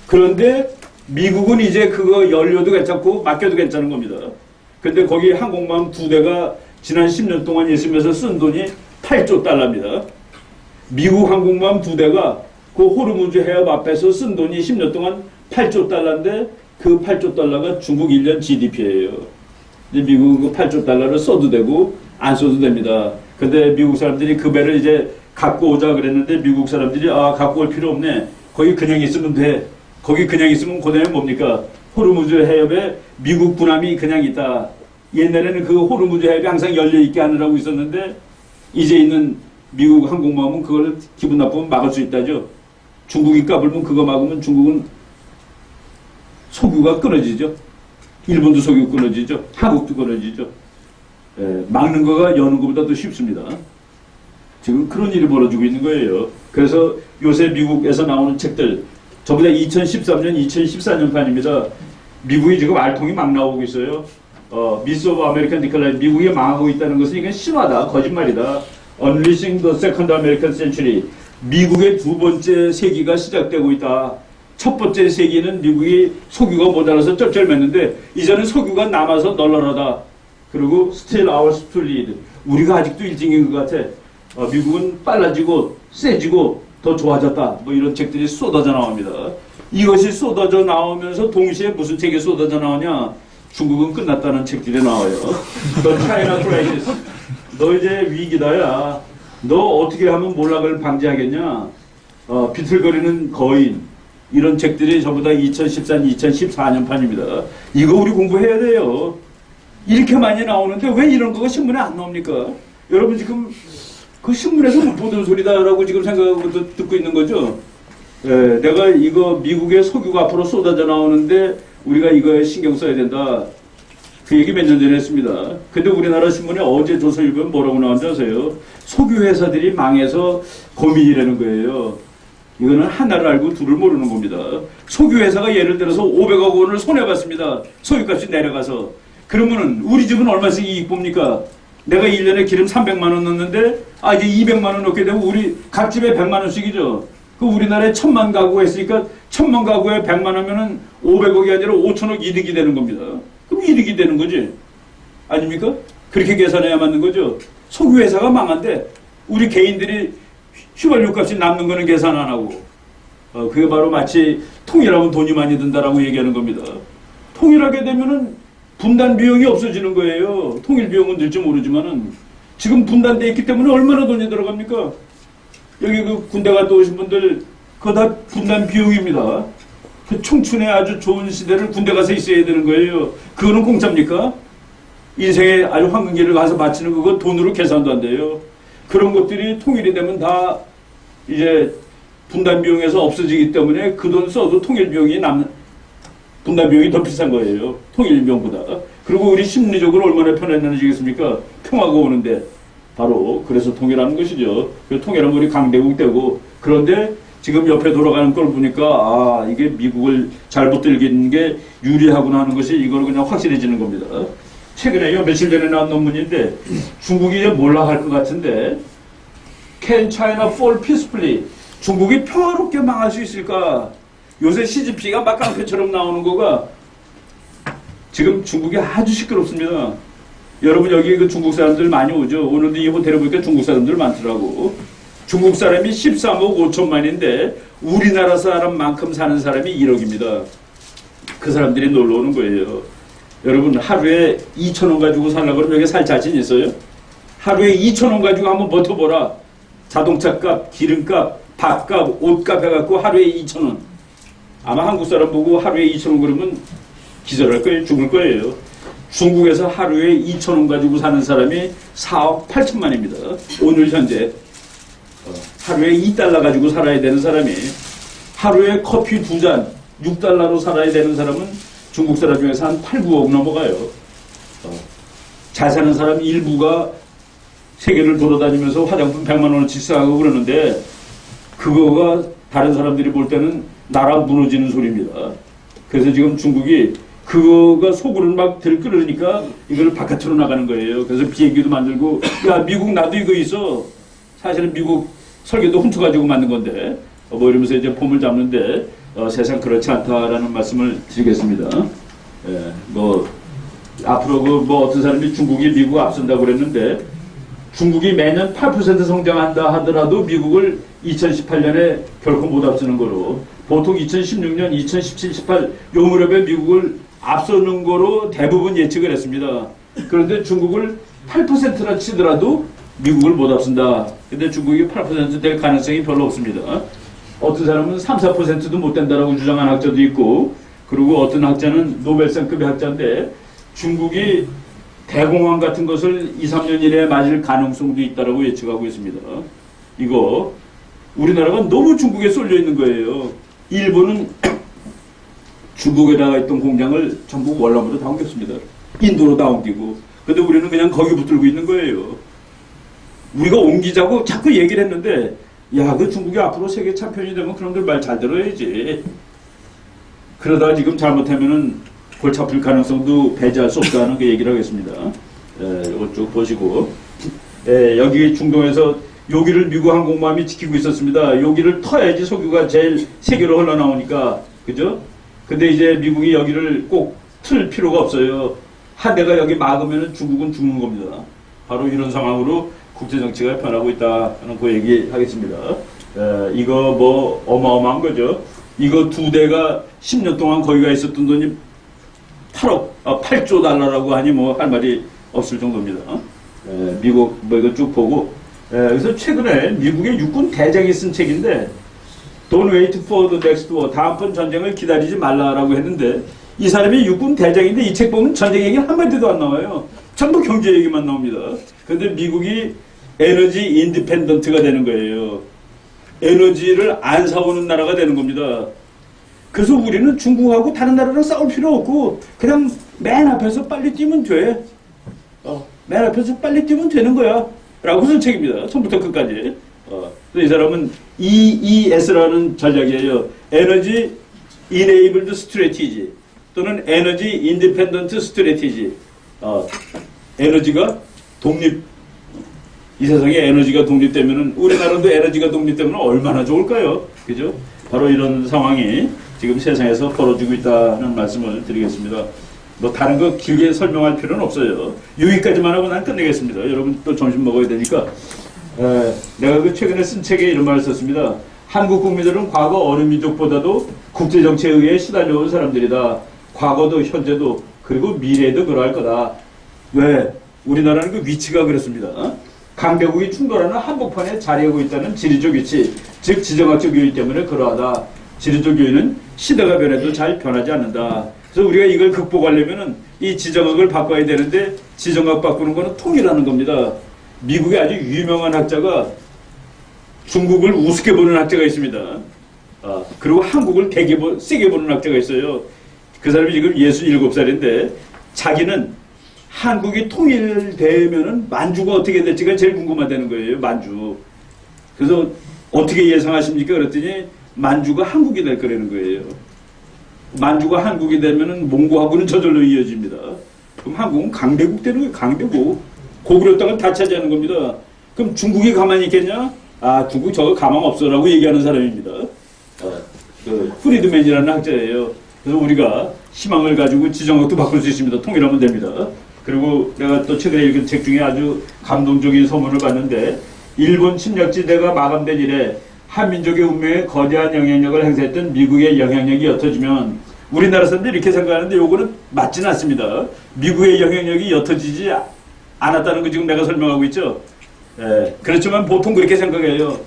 그런데 미국은 이제 그거 연료도 괜찮고 맡겨도 괜찮은 겁니다. 근데 거기 항공모함 2대가 지난 10년 동안 있으면서 쓴 돈이 8조 달러입니다. 미국 항공모함 2대가 그 호르무즈 해협 앞에서 쓴 돈이 10년 동안 8조 달러인데 그 8조 달러가 중국 1년 GDP예요. 이제 미국은 그 8조 달러를 써도 되고 안 써도 됩니다. 근데 미국 사람들이 그 배를 이제 갖고 오자 그랬는데 미국 사람들이 갖고 올 필요 없네. 거기 그냥 있으면 돼. 거기 그냥 있으면 고대는 뭡니까? 호르무즈 해협에 미국 군함이 그냥 있다. 옛날에는 그 호르무즈 해협이 항상 열려있게 하느라고 있었는데 이제 있는 미국 항공모함은 그걸 기분 나쁘면 막을 수 있다죠. 중국이 까불면 그거 막으면 중국은 석유가 끊어지죠. 일본도 석유 끊어지죠. 한국도 끊어지죠. 막는 거가 여는 것보다 더 쉽습니다. 지금 그런 일이 벌어지고 있는 거예요. 그래서 요새 미국에서 나오는 책들 전부 다 2013년, 2014년 판입니다. 미국이 지금 알통이 막 나오고 있어요. 미스 오브 아메리칸 디클라인, 미국이 망하고 있다는 것은 이건 심하다, 거짓말이다. Unleashing the Second American Century, 미국의 두 번째 세기가 시작되고 있다. 첫 번째 세기는 미국이 석유가 모자라서 쩔쩔맸는데 이제는 석유가 남아서 널널하다. 그리고 Still ours to lead, 우리가 아직도 1등인 것 같아. 미국은 빨라지고 세지고 더 좋아졌다. 뭐 이런 책들이 쏟아져 나옵니다. 이것이 쏟아져 나오면서 동시에 무슨 책이 쏟아져 나오냐? 중국은 끝났다는 책들이 나와요. 너 차이나 크라이시스, 너 이제 위기다야. 너 어떻게 하면 몰락을 방지하겠냐? 비틀거리는 거인, 이런 책들이 전부 다 2013, 2014년 판입니다. 이거 우리 공부해야 돼요. 이렇게 많이 나오는데 왜 이런 거가 신문에 안 나옵니까? 여러분 지금 그 신문에서 못 보던 소리다라고 지금 생각하고 듣고 있는 거죠. 내가 이거 미국의 석유가 앞으로 쏟아져 나오는데 우리가 이거에 신경 써야 된다. 그 얘기 몇 년 전에 했습니다. 근데 우리나라 신문에 어제 조선일보에 뭐라고 나왔는지 아세요? 석유 회사들이 망해서 고민이라는 거예요. 이거는 하나를 알고 둘을 모르는 겁니다. 석유 회사가 예를 들어서 500억 원을 손해봤습니다. 석유값이 내려가서. 그러면은 우리 집은 얼마씩 이익 봅니까? 내가 1년에 기름 300만 원 넣는데 이제 200만 원 넣게 되면 우리 각 집에 100만 원씩이죠. 그 우리나라에 1000만 가구가 있으니까 1000만 가구에 100만 하면은 500억이 아니라 5천억 이득이 되는 겁니다. 그럼 이득이 되는 거지. 아닙니까? 그렇게 계산해야 맞는 거죠. 석유 회사가 망한데 우리 개인들이 휘발유 값이 남는 거는 계산 안 하고 그게 바로 마치 통일하면 돈이 많이 든다라고 얘기하는 겁니다. 통일하게 되면은 분단 비용이 없어지는 거예요. 통일 비용은 늘지 모르지만은 지금 분단돼 있기 때문에 얼마나 돈이 들어갑니까? 여기 그 군대 갔다 오신 분들 그거 다 분단 비용입니다. 그 청춘의 아주 좋은 시대를 군대 가서 있어야 되는 거예요. 그거는 공짜입니까? 인생의 아주 황금기를 가서 마치는 그거 돈으로 계산도 안 돼요. 그런 것들이 통일이 되면 다 이제 분단 비용에서 없어지기 때문에 그 돈 써도 통일 비용이 분단 비용이 더 비싼 거예요. 통일 비용보다. 그리고 우리 심리적으로 얼마나 편안해지겠습니까? 평화가 오는데. 바로 그래서 통일하는 것이죠. 통일하면 우리 강대국 되고. 그런데 지금 옆에 돌아가는 걸 보니까 이게 미국을 잘 붙들기는 게 유리하구나 하는 것이 이거는 그냥 확실해지는 겁니다. 최근에요, 며칠 전에 나온 논문인데 중국이 이제 몰락할 것 같은데 Can China fall peacefully? 중국이 평화롭게 망할 수 있을까? 요새 시진핑이가 막 깡패처럼 나오는 거가 지금 중국이 아주 시끄럽습니다. 여러분 여기 그 중국 사람들 많이 오죠. 오늘도 이 호텔에 보니까 중국 사람들 많더라고. 중국 사람이 13억 5천만인데 우리나라 사람만큼 사는 사람이 1억입니다. 그 사람들이 놀러 오는 거예요. 여러분 하루에 2,000원 가지고 살려고 그러면 여기 살 자신 있어요? 하루에 2,000원 가지고 한번 버텨보라. 자동차 값, 기름값, 밥값, 옷값 해갖고 하루에 2,000원. 아마 한국 사람 보고 하루에 2,000원 그러면 기절할 거예요. 죽을 거예요. 중국에서 하루에 2,000원 가지고 사는 사람이 4억 8천만입니다. 오늘 현재 하루에 2달러 가지고 살아야 되는 사람이 하루에 커피 2잔 6달러로 살아야 되는 사람은 중국 사람 중에서 한 8, 9억 넘어가요. 잘 사는 사람 일부가 세계를 돌아다니면서 화장품 100만 원어치 사고 그러는데 그거가 다른 사람들이 볼 때는 나라 무너지는 소리입니다. 그래서 지금 중국이 그거가 속으로 막 들끓으니까 이걸 바깥으로 나가는 거예요. 그래서 비행기도 만들고 야 미국 나도 이거 있어. 사실은 미국 설계도 훔쳐가지고 만든 건데 뭐 이러면서 이제 폼을 잡는데 세상 그렇지 않다라는 말씀을 드리겠습니다. 예, 뭐 앞으로 뭐 어떤 사람이 중국이 미국 앞선다고 그랬는데 중국이 매년 8% 성장한다 하더라도 미국을 2018년에 결코 못 앞서는 거로 보통 2016년, 2017, 18 요 무렵에 미국을 앞서는 거로 대부분 예측을 했습니다. 그런데 중국을 8%나 치더라도 미국을 못 앞선다. 근데 중국이 8% 될 가능성이 별로 없습니다. 어떤 사람은 3, 4%도 못 된다라고 주장한 학자도 있고 그리고 어떤 학자는 노벨상급의 학자인데 중국이 대공황 같은 것을 2, 3년 이내에 맞을 가능성도 있다라고 예측하고 있습니다. 이거 우리나라가 너무 중국에 쏠려 있는 거예요. 일본은 중국에 나가 있던 공장을 전부 월남으로 다 옮겼습니다. 인도로 다 옮기고. 근데 우리는 그냥 거기 붙들고 있는 거예요. 우리가 옮기자고 자꾸 얘기를 했는데 야, 그 중국이 앞으로 세계 챔피언이 되면 그놈들 말 잘 들어야지. 그러다가 지금 잘못하면은 골치 아플 가능성도 배제할 수 없다는 그 얘기를 하겠습니다. 이거 쭉 보시고. 여기 중동에서 여기를 미국 항공모함이 지키고 있었습니다. 여기를 터야지 석유가 제일 세계로 흘러나오니까. 그죠? 근데 이제 미국이 여기를 꼭 틀 필요가 없어요. 한 대가 여기 막으면 중국은 죽는 겁니다. 바로 이런 상황으로 국제정치가 변하고 있다는 그 얘기 하겠습니다. 이거 뭐 어마어마한 거죠. 이거 두 대가 10년 동안 거기가 있었던 돈이 8조 달러라고 하니 뭐 할 말이 없을 정도입니다. 미국 뭐 이거 쭉 보고 그래서 최근에 미국의 육군 대장이 쓴 책인데 Don't wait for the next war. 다음번 전쟁을 기다리지 말라라고 했는데 이 사람이 육군 대장인데 이 책 보면 전쟁 얘기 한마디도 안 나와요. 전부 경제 얘기만 나옵니다. 그런데 미국이 에너지 인디펜던트가 되는 거예요. 에너지를 안 사오는 나라가 되는 겁니다. 그래서 우리는 중국하고 다른 나라랑 싸울 필요 없고 그냥 맨 앞에서 빨리 뛰면 돼. 맨 앞에서 빨리 뛰면 되는 거야. 라고 쓴 책입니다. 처음부터 끝까지. 이 사람은 EES라는 전략이에요. 에너지 Enabled Strategy 또는 에너지 인디펜던트 스트래티지. 에너지가 독립. 이 세상에 에너지가 독립되면은 우리나라도 에너지가 독립되면 얼마나 좋을까요? 그죠? 바로 이런 상황이 지금 세상에서 벌어지고 있다는 말씀을 드리겠습니다. 뭐 다른 거 길게 설명할 필요는 없어요. 여기까지만 하고 난 끝내겠습니다. 여러분 또 점심 먹어야 되니까. 내가 그 최근에 쓴 책에 이런 말을 썼습니다. 한국 국민들은 과거 어느 민족보다도 국제정치에 의해 시달려온 사람들이다. 과거도 현재도 그리고 미래에도 그러할 거다. 왜? 우리나라는 그 위치가 그렇습니다. 강대국이 충돌하는 한복판에 자리하고 있다는 지리적 위치, 즉 지정학적 요인 때문에 그러하다. 지리적 요인은 시대가 변해도 잘 변하지 않는다. 그래서 우리가 이걸 극복하려면은 이 지정학을 바꿔야 되는데 지정학 바꾸는 거는 통일하는 겁니다. 미국의 아주 유명한 학자가 중국을 우습게 보는 학자가 있습니다. 그리고 한국을 되게 세게 보는 학자가 있어요. 그 사람이 지금 67살인데 자기는 한국이 통일되면은 만주가 어떻게 될지가 제일 궁금하다는 거예요. 만주. 그래서 어떻게 예상하십니까? 그랬더니 만주가 한국이 될 거라는 거예요. 만주가 한국이 되면은 몽고하고는 저절로 이어집니다. 그럼 한국은 강대국 되는 거예요. 강대국. 고구려 땅을 다 차지하는 겁니다. 그럼 중국이 가만히 있겠냐? 중국 저거 가망 없어라고 얘기하는 사람입니다. 그 프리드맨이라는 학자예요. 그래서 우리가 희망을 가지고 지정학도 바꿀 수 있습니다. 통일하면 됩니다. 그리고 내가 또 최근에 읽은 책 중에 아주 감동적인 서문을 봤는데 일본 침략지대가 마감된 이래 한민족의 운명에 거대한 영향력을 행사했던 미국의 영향력이 옅어지면 우리나라 사람들이 이렇게 생각하는데 요거는 맞지는 않습니다. 미국의 영향력이 옅어지지 않았다는 거 지금 내가 설명하고 있죠. 그렇지만 보통 그렇게 생각해요.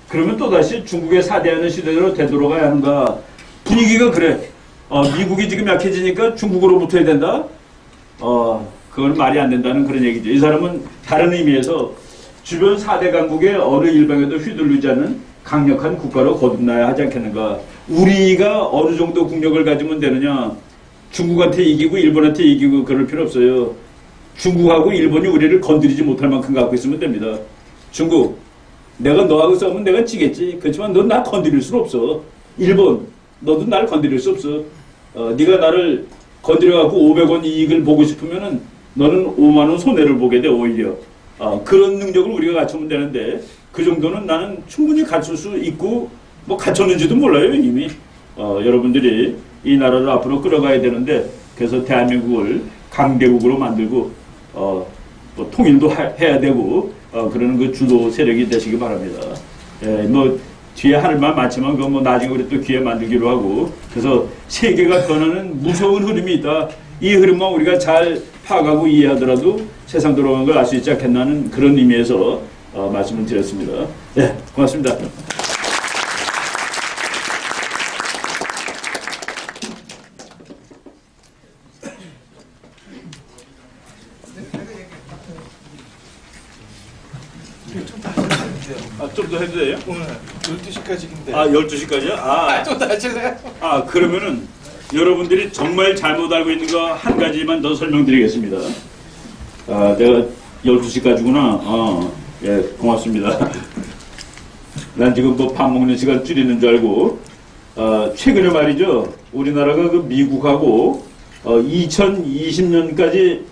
그러면 또다시 중국의 사대하는 시대로 되돌아가야 하는가. 분위기가 그래. 미국이 지금 약해지니까 중국으로 붙어야 된다? 그건 말이 안 된다는 그런 얘기죠. 이 사람은 다른 의미에서 주변 4대 강국의 어느 일방에도 휘둘리지 않는 강력한 국가로 거듭나야 하지 않겠는가. 우리가 어느 정도 국력을 가지면 되느냐. 중국한테 이기고 일본한테 이기고 그럴 필요 없어요. 중국하고 일본이 우리를 건드리지 못할 만큼 갖고 있으면 됩니다. 중국, 내가 너하고 싸우면 내가 지겠지. 그렇지만 넌 나 건드릴 수 없어. 일본, 너도 날 건드릴 수 없어. 네가 나를 건드려갖고 500원 이익을 보고 싶으면은 너는 5만원 손해를 보게 돼, 오히려. 그런 능력을 우리가 갖추면 되는데, 그 정도는 나는 충분히 갖출 수 있고, 뭐 갖췄는지도 몰라요, 이미. 여러분들이 이 나라를 앞으로 끌어가야 되는데, 그래서 대한민국을 강대국으로 만들고, 또 통일도 해야 되고, 그러는 그 주도 세력이 되시기 바랍니다. 뭐, 뒤에 하는 말 많지만, 그건 뭐 나중에 우리 또 기회 만들기로 하고, 그래서 세계가 변하는 무서운 흐름이 있다. 이 흐름만 우리가 잘 파악하고 이해하더라도 세상 돌아가는 걸 알 수 있지 않겠나는 그런 의미에서 말씀을 드렸습니다. 네, 고맙습니다. 좀 더 해도 돼요? 오늘 12시까지인데. 12시까지요? 좀 더 하실래요? 그러면은 여러분들이 정말 잘못 알고 있는 거 한 가지만 더 설명드리겠습니다. 내가 12시까지구나. 예, 고맙습니다. 난 지금 뭐 밥 먹는 시간 줄이는 줄 알고, 최근에 말이죠. 우리나라가 그 미국하고, 2020년까지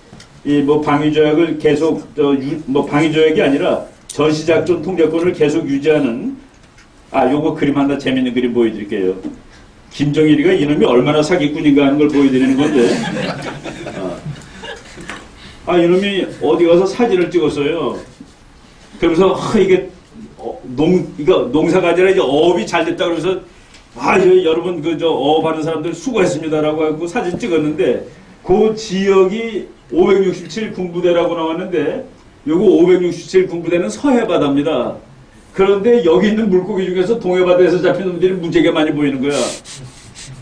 이 뭐 방위조약을 계속, 뭐 방위조약이 아니라 전시작전 통제권을 계속 유지하는, 요거 그림 하나 재밌는 그림 보여드릴게요. 김정일이가 이놈이 얼마나 사기꾼인가 하는 걸 보여드리는 건데, 이놈이 어디 가서 사진을 찍었어요. 그러면서, 이게, 농사가 아니라 이제 어업이 잘 됐다 그러면서, 여러분, 어업하는 사람들 수고했습니다라고 하고 사진 찍었는데, 그 지역이 567 군부대라고 나왔는데, 요거 567 군부대는 서해바다입니다. 그런데 여기 있는 물고기 중에서 동해바다에서 잡힌 놈들이 무지하게 많이 보이는 거야.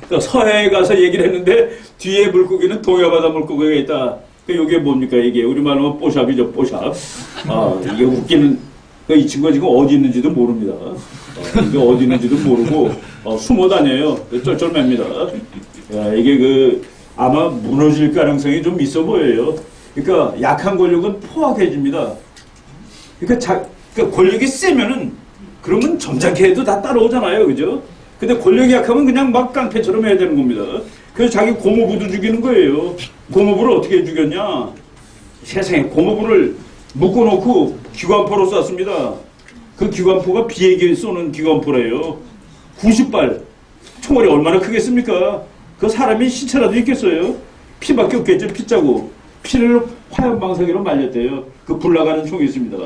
그러니까 서해에 가서 얘기를 했는데 뒤에 물고기는 동해바다 물고기가 있다. 이게 뭡니까 이게 우리말로 뽀샵이죠, 뽀샵. 이게 웃기는 이 친구가 지금 어디 있는지도 모릅니다. 이게 어디 있는지도 모르고 숨어 다녀요. 쩔쩔맵니다. 이게 아마 무너질 가능성이 좀 있어 보여요. 그러니까 약한 권력은 포악해집니다. 그러니까 권력이 세면은 그러면 점잖게 해도 다 따라오잖아요, 그죠? 근데 권력이 약하면 그냥 막 깡패처럼 해야 되는 겁니다. 그래서 자기 고모부도 죽이는 거예요. 고모부를 어떻게 죽였냐? 세상에 고모부를 묶어놓고 기관포로 쐈습니다. 그 기관포가 비행기 쏘는 기관포래요. 90발. 총알이 얼마나 크겠습니까? 그 사람이 시체라도 있겠어요? 피밖에 없겠죠, 피자국. 피를 화염방사기로 말렸대요. 그 불나가는 총이 있습니다.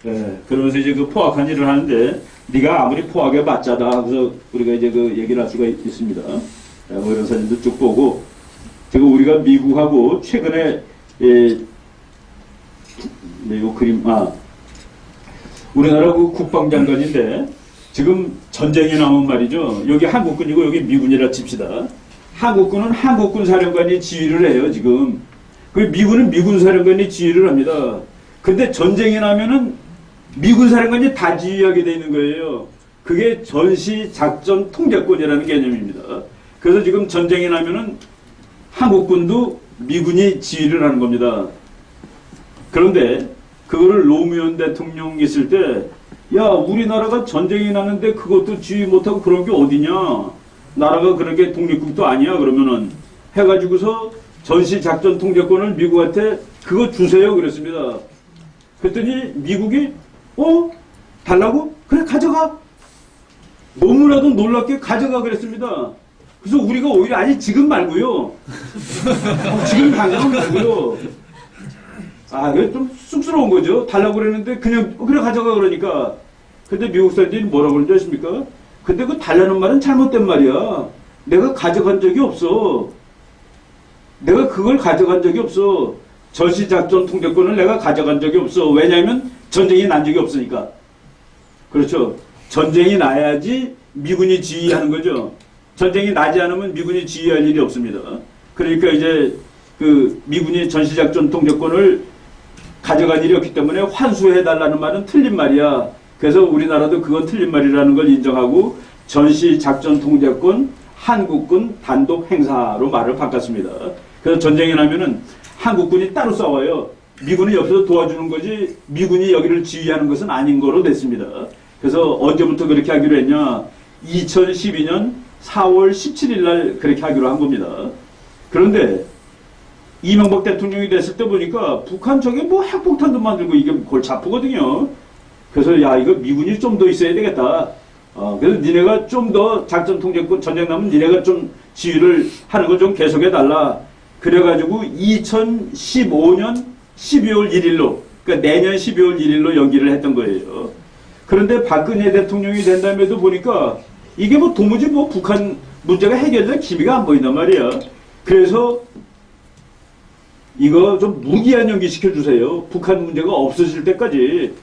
네, 그러면서 이제 그 포악한 일을 하는데, 네가 아무리 포악에 맞자다. 그래서 우리가 이제 그 얘기를 할 수가 있습니다. 뭐 이런 사진도 쭉 보고, 지금 우리가 미국하고 최근에, 요 그림, 우리나라 그 국방장관인데, 지금 전쟁에 나온 말이죠. 여기 한국군이고 여기 미군이라 칩시다. 한국군은 한국군 사령관이 지휘를 해요, 지금. 그 미군은 미군 사령관이 지휘를 합니다. 근데 전쟁이 나면은 미군 사령관이 다 지휘하게 돼 있는 거예요. 그게 전시 작전 통제권이라는 개념입니다. 그래서 지금 전쟁이 나면은 한국군도 미군이 지휘를 하는 겁니다. 그런데 그거를 노무현 대통령 있을 때, 우리나라가 전쟁이 나는데 그것도 지휘 못하고 그런 게 어디냐? 나라가 그런 게 독립국도 아니야. 그러면은 해가지고서 전시 작전 통제권을 미국한테 그거 주세요. 그랬습니다. 그랬더니 미국이 달라고? 그래 가져가. 너무나도 놀랍게 가져가 그랬습니다. 그래서 우리가 오히려 아니 지금 말고요. 지금 당장 말고요. 그게 좀 쑥스러운 거죠. 달라고 그랬는데 그냥 그래 가져가 그러니까. 근데 미국 사람들이 뭐라고 그러는지 아십니까? 근데 그 달라는 말은 잘못된 말이야. 내가 가져간 적이 없어. 내가 그걸 가져간 적이 없어. 전시작전 통제권을 내가 가져간 적이 없어. 왜냐하면 전쟁이 난 적이 없으니까. 그렇죠. 전쟁이 나야지 미군이 지휘하는 거죠. 전쟁이 나지 않으면 미군이 지휘할 일이 없습니다. 그러니까 이제 그 미군이 전시작전 통제권을 가져간 일이 없기 때문에 환수해달라는 말은 틀린 말이야. 그래서 우리나라도 그건 틀린 말이라는 걸 인정하고 전시작전 통제권 한국군 단독 행사로 말을 바꿨습니다. 그래서 전쟁이 나면은 한국군이 따로 싸워요. 미군이 옆에서 도와주는 거지 미군이 여기를 지휘하는 것은 아닌 거로 됐습니다. 그래서 언제부터 그렇게 하기로 했냐? 2012년 4월 17일 날 그렇게 하기로 한 겁니다. 그런데 이명박 대통령이 됐을 때 보니까 북한 저게 뭐 핵폭탄도 만들고 이게 골치 아프거든요. 그래서 야 이거 미군이 좀 더 있어야 되겠다. 그래서 니네가 좀 더 작전 통제권 전쟁 나면 니네가 좀 지휘를 하는 거 좀 계속해 달라. 그래가지고 2015년 12월 1일로 그러니까 내년 12월 1일로 연기를 했던 거예요. 그런데 박근혜 대통령이 된 다음에도 보니까 이게 뭐 도무지 뭐 북한 문제가 해결될 기미가 안 보인단 말이야. 그래서 이거 좀 무기한 연기시켜 주세요. 북한 문제가 없어질 때까지.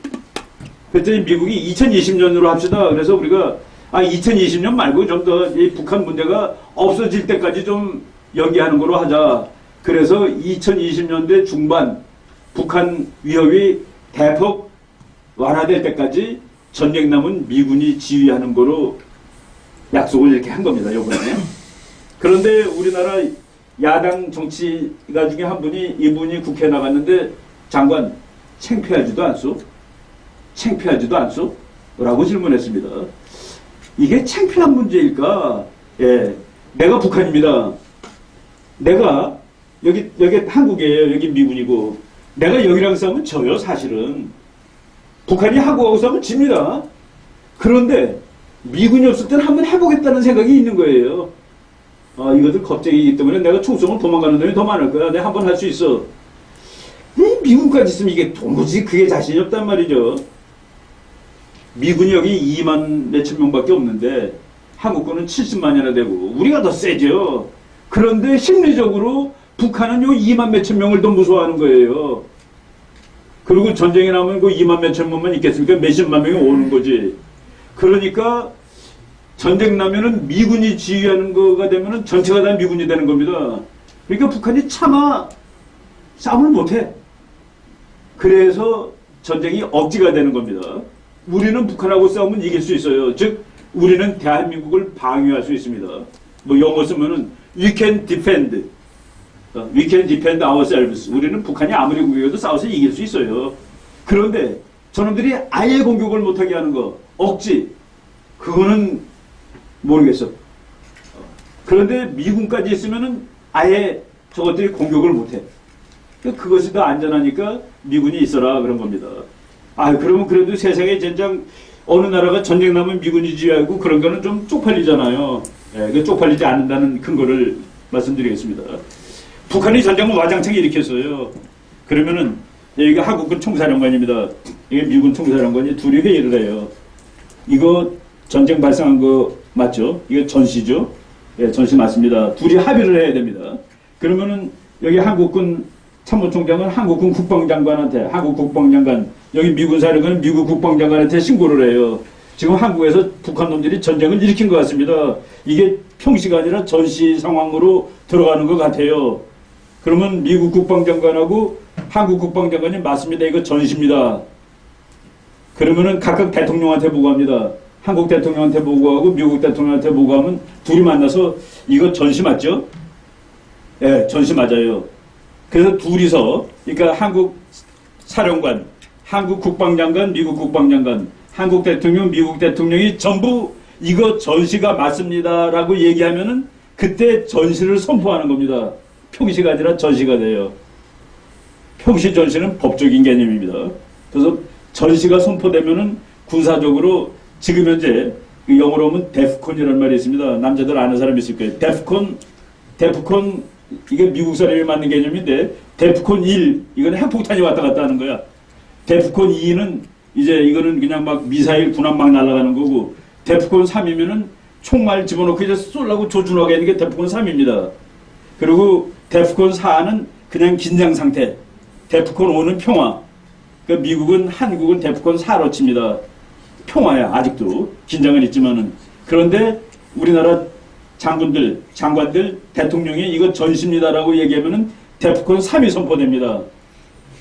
그랬더니 미국이 2020년으로 합시다. 그래서 우리가 2020년 말고 좀 더 이 북한 문제가 없어질 때까지 좀 연기하는 걸로 하자. 그래서 2020년대 중반 북한 위협이 대폭 완화될 때까지 전쟁 남은 미군이 지휘하는 거로 약속을 이렇게 한 겁니다. 이번에. 그런데 우리나라 야당 정치가 중에 한 분이 이분이 국회에 나갔는데 장관 창피하지도 않소? 창피하지도 않소? 라고 질문했습니다. 이게 창피한 문제일까? 예, 내가 북한입니다. 내가 여기 한국이에요. 여기 미군이고 내가 여기랑 싸우면 져요. 사실은 북한이 하고 싸우면 집니다. 그런데 미군이 없을 때는 한번 해보겠다는 생각이 있는 거예요. 이것들 겁쟁이기 때문에 내가 총성을 도망가는 놈이 더 많을 거야. 내가 한번 할 수 있어. 미군까지 있으면 이게 도무지 그게 자신이 없단 말이죠. 미군이 여기 2만 몇천 명밖에 없는데 한국군은 70만이나 되고 우리가 더 세죠. 그런데 심리적으로 북한은 요 2만 몇천 명을 더 무서워하는 거예요. 그리고 전쟁이 나면 그 2만 몇천 명만 있겠습니까? 몇십만 명이 오는 거지. 그러니까 전쟁 나면은 미군이 지휘하는 거가 되면은 전체가 다 미군이 되는 겁니다. 그러니까 북한이 차마 싸움을 못해. 그래서 전쟁이 억지가 되는 겁니다. 우리는 북한하고 싸우면 이길 수 있어요. 즉 우리는 대한민국을 방위할 수 있습니다. 뭐 영어 쓰면은 we can defend ourselves. 우리는 북한이 아무리 공격해도 싸워서 이길 수 있어요. 그런데 저놈들이 아예 공격을 못하게 하는 거 억지 그거는 모르겠어. 그런데 미군까지 있으면은 아예 저것들이 공격을 못해. 그것이 더 안전하니까 미군이 있어라 그런 겁니다. 그러면 그래도 세상에 젠장 어느 나라가 전쟁 나면 미군이 지휘하고 그런 거는 좀 쪽팔리잖아요. 그 쪽팔리지 않는다는 근거를 말씀드리겠습니다. 북한이 전쟁을 와장창 일으켰어요. 그러면은 여기가 한국군 총사령관입니다. 이게 미군 총사령관이 둘이 회의를 해요. 이거 전쟁 발생한 거 맞죠? 이거 전시죠? 예, 전시 맞습니다. 둘이 합의를 해야 됩니다. 그러면은 여기 한국군 참모총장은 한국군 국방장관한테 한국 국방장관 여기 미군 사령관은 미국 국방장관한테 신고를 해요. 지금 한국에서 북한 놈들이 전쟁을 일으킨 것 같습니다. 이게 평시가 아니라 전시 상황으로 들어가는 것 같아요. 그러면 미국 국방장관하고 한국 국방장관이 맞습니다. 이거 전시입니다. 그러면은 각각 대통령한테 보고합니다. 한국 대통령한테 보고하고 미국 대통령한테 보고하면 둘이 만나서 이거 전시 맞죠? 예, 전시 맞아요. 그래서 둘이서 그러니까 한국 사령관, 한국 국방장관, 미국 국방장관, 한국 대통령, 미국 대통령이 전부 이거 전시가 맞습니다라고 얘기하면은 그때 전시를 선포하는 겁니다. 평시가 아니라 전시가 돼요. 평시 전시는 법적인 개념입니다. 그래서 전시가 선포되면은 군사적으로 지금 현재 영어로 하면 데프콘이라는 말이 있습니다. 남자들 아는 사람이 있을 거예요. 데프콘 이게 미국 사람이 맞는 개념인데 데프콘 1 이거는 핵폭탄이 왔다 갔다 하는 거야. 데프콘 2는 이제 이거는 그냥 막 미사일 군함 막 날아가는 거고 데프콘 3이면은 총알 집어넣고 이제 쏠라고 조준하게 하는 게 데프콘 3입니다. 그리고 데프콘 4는 그냥 긴장 상태. 데프콘 5는 평화. 그러니까 미국은 한국은 데프콘 4로 칩니다. 평화야. 아직도 긴장은 있지만은. 그런데 우리나라 장군들, 장관들, 대통령이 이거 전시입니다라고 얘기하면은 데프콘 3이 선포됩니다.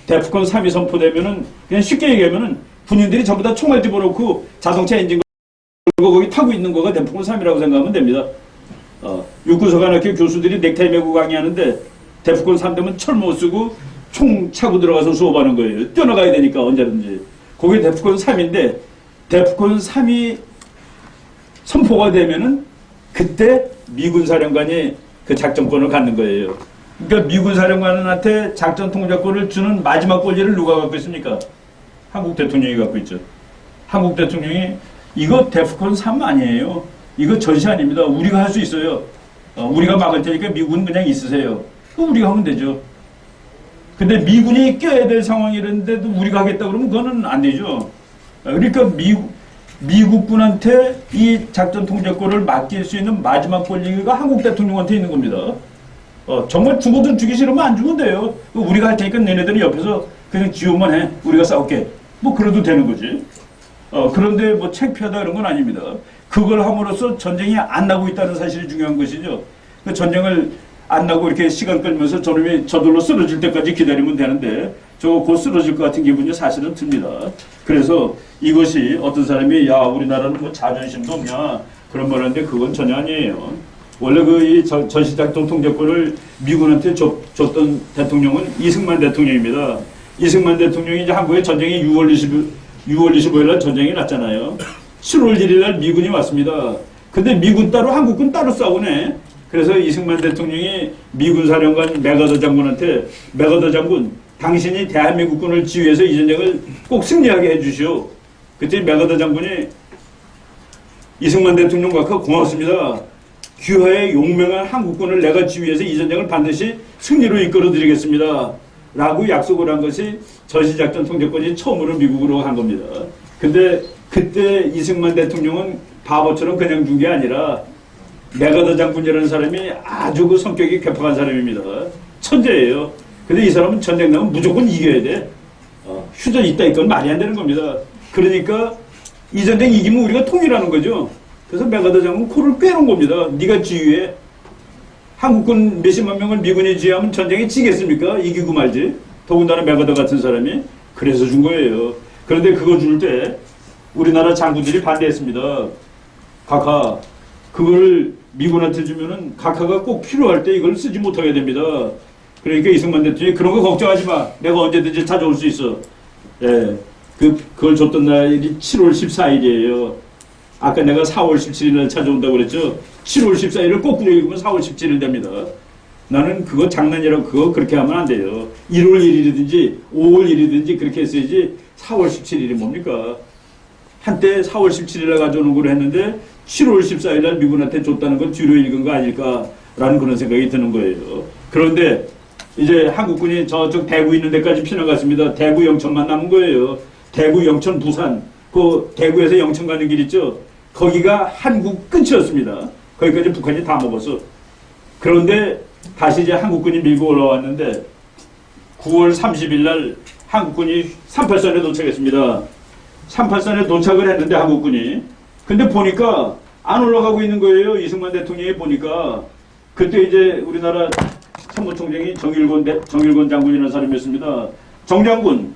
데프콘 3이 선포되면은 그냥 쉽게 얘기하면은 군인들이 전부 다 총알 집어넣고 자동차 엔진 걸고 거기 타고 있는 거가 데프콘 3이라고 생각하면 됩니다. 육군사관학교 교수들이 넥타이 메고 강의하는데 데프콘 3 되면 철 못 쓰고 총 차고 들어가서 수업하는 거예요. 뛰어나가야 되니까 언제든지. 그게 데프콘 3인데 데프콘 3이 선포가 되면은 그때 미군 사령관이 그 작전권을 갖는 거예요. 그러니까 미군 사령관한테 작전 통제권을 주는 마지막 권리를 누가 갖고 있습니까? 한국 대통령이 갖고 있죠. 한국 대통령이 이거 데프콘 3 아니에요. 이거 전시 아닙니다. 우리가 할 수 있어요. 우리가 막을 테니까 미군 그냥 있으세요. 그럼 우리가 하면 되죠. 근데 미군이 껴야 될 상황이랬는데도 우리가 하겠다 그러면 그거는 안 되죠. 그러니까 미국군한테 이 작전 통제권을 맡길 수 있는 마지막 권리가 한국 대통령한테 있는 겁니다. 정말 죽어도 죽기 싫으면 안 죽으면 돼요. 우리가 할 테니까 너네들이 옆에서 그냥 지원만 해. 우리가 싸울게. 뭐 그래도 되는 거지. 그런데 뭐 창피하다 그런 건 아닙니다. 그걸 함으로써 전쟁이 안 나고 있다는 사실이 중요한 것이죠. 그 전쟁을 안 나고 이렇게 시간 끌면서 저놈이 저절로 쓰러질 때까지 기다리면 되는데 저거 곧 쓰러질 것 같은 기분이 사실은 듭니다. 그래서 이것이 어떤 사람이 야 우리나라는 뭐 자존심도 없냐 그런 말 하는데 그건 전혀 아니에요. 원래 그 전시작전 통제권을 미군한테 줬던 대통령은 이승만 대통령입니다. 이승만 대통령이 이제 한국에 전쟁이 6월 25일 날 전쟁이 났잖아요. 7월 1일 날 미군이 왔습니다. 근데 미군 따로 한국군 따로 싸우네. 그래서 이승만 대통령이 미군 사령관 맥아더 장군한테 맥아더 장군 당신이 대한민국군을 지휘해서 이 전쟁을 꼭 승리하게 해주시오. 그때 맥아더 장군이 이승만 대통령과 고맙습니다. 귀하에 용맹한 한국군을 내가 지휘해서 이 전쟁을 반드시 승리로 이끌어드리겠습니다. 라고 약속을 한 것이 전시작전 통제권이 처음으로 미국으로 간 겁니다. 근데 그때 이승만 대통령은 바보처럼 그냥 준 게 아니라 맥아더 장군이라는 사람이 아주 그 성격이 괴팍한 사람입니다. 천재예요. 근데 이 사람은 전쟁 나면 무조건 이겨야 돼. 휴전 있다 이건 말이 안 되는 겁니다. 그러니까 이 전쟁 이기면 우리가 통일하는 거죠. 그래서 맥아더 장군 코를 빼놓은 겁니다. 네가 지휘해. 한국군 몇십만 명을 미군이 지휘하면 전쟁에 지겠습니까? 이기고 말지. 더군다나 맥아더 같은 사람이. 그래서 준 거예요. 그런데 그거 줄 때 우리나라 장군들이 반대했습니다. 각하 그걸 미군한테 주면은 각하가 꼭 필요할 때 이걸 쓰지 못하게 됩니다. 그러니까 이승만 대통령이 그런 거 걱정하지 마. 내가 언제든지 찾아올 수 있어. 예. 그걸 줬던 날이 7월 14일이에요. 아까 내가 4월 17일 날 찾아온다고 그랬죠. 7월 14일을 거꾸로 읽으면 4월 17일 됩니다. 나는 그거 장난이라고 그거 그렇게 하면 안 돼요. 1월 1일이든지 5월 1일이든지 그렇게 했어야지 4월 17일이 뭡니까? 한때 4월 17일에 가져오는 걸 했는데 7월 14일 날 미군한테 줬다는 건 뒤로 읽은 거 아닐까라는 그런 생각이 드는 거예요. 그런데 이제 한국군이 저쪽 대구 있는 데까지 피나갔습니다. 대구 영천만 남은 거예요. 대구 영천 부산 그 대구에서 영천 가는 길 있죠. 거기가 한국 끝이었습니다. 거기까지 북한이 다 먹었어. 그런데 다시 이제 한국군이 밀고 올라왔는데 9월 30일 날 한국군이 38선에 도착했습니다. 38선에 도착을 했는데 한국군이 근데 보니까 안 올라가고 있는 거예요. 이승만 대통령이 보니까 그때 이제 우리나라 참모총장이 정일권 장군이라는 사람이었습니다. 정 장군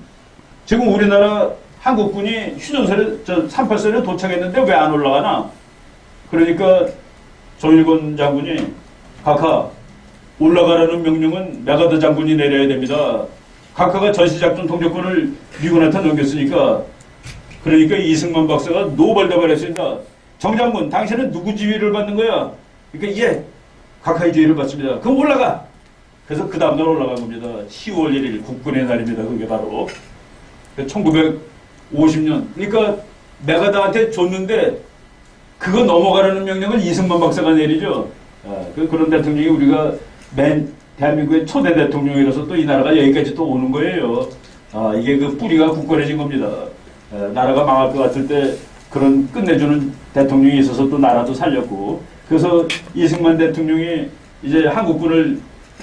지금 우리나라 한국군이 휴전선에 38선에 도착했는데 왜 안 올라가나? 그러니까 정일권 장군이 각하 올라가라는 명령은 맥아더 장군이 내려야 됩니다. 각하가 전시작전 통제권을 미군한테 넘겼으니까 그러니까 이승만 박사가 노발대발했습니다. 정장군 당신은 누구 지휘를 받는 거야? 그러니까 예 각하의 지휘를 받습니다. 그럼 올라가. 그래서 그 다음날 올라간 겁니다. 10월 1일 국군의 날입니다. 그게 바로 1950년 그러니까 맥아더한테 줬는데 그거 넘어가라는 명령을 이승만 박사가 내리죠. 그런 대통령이 우리가 대한민국의 초대 대통령이라서 또 이 나라가 여기까지 또 오는 거예요. 이게 그 뿌리가 굳건해진 겁니다. 나라가 망할 것 같을 때 그런 끝내주는 대통령이 있어서 또 나라도 살렸고 그래서 이승만 대통령이 이제 한국군을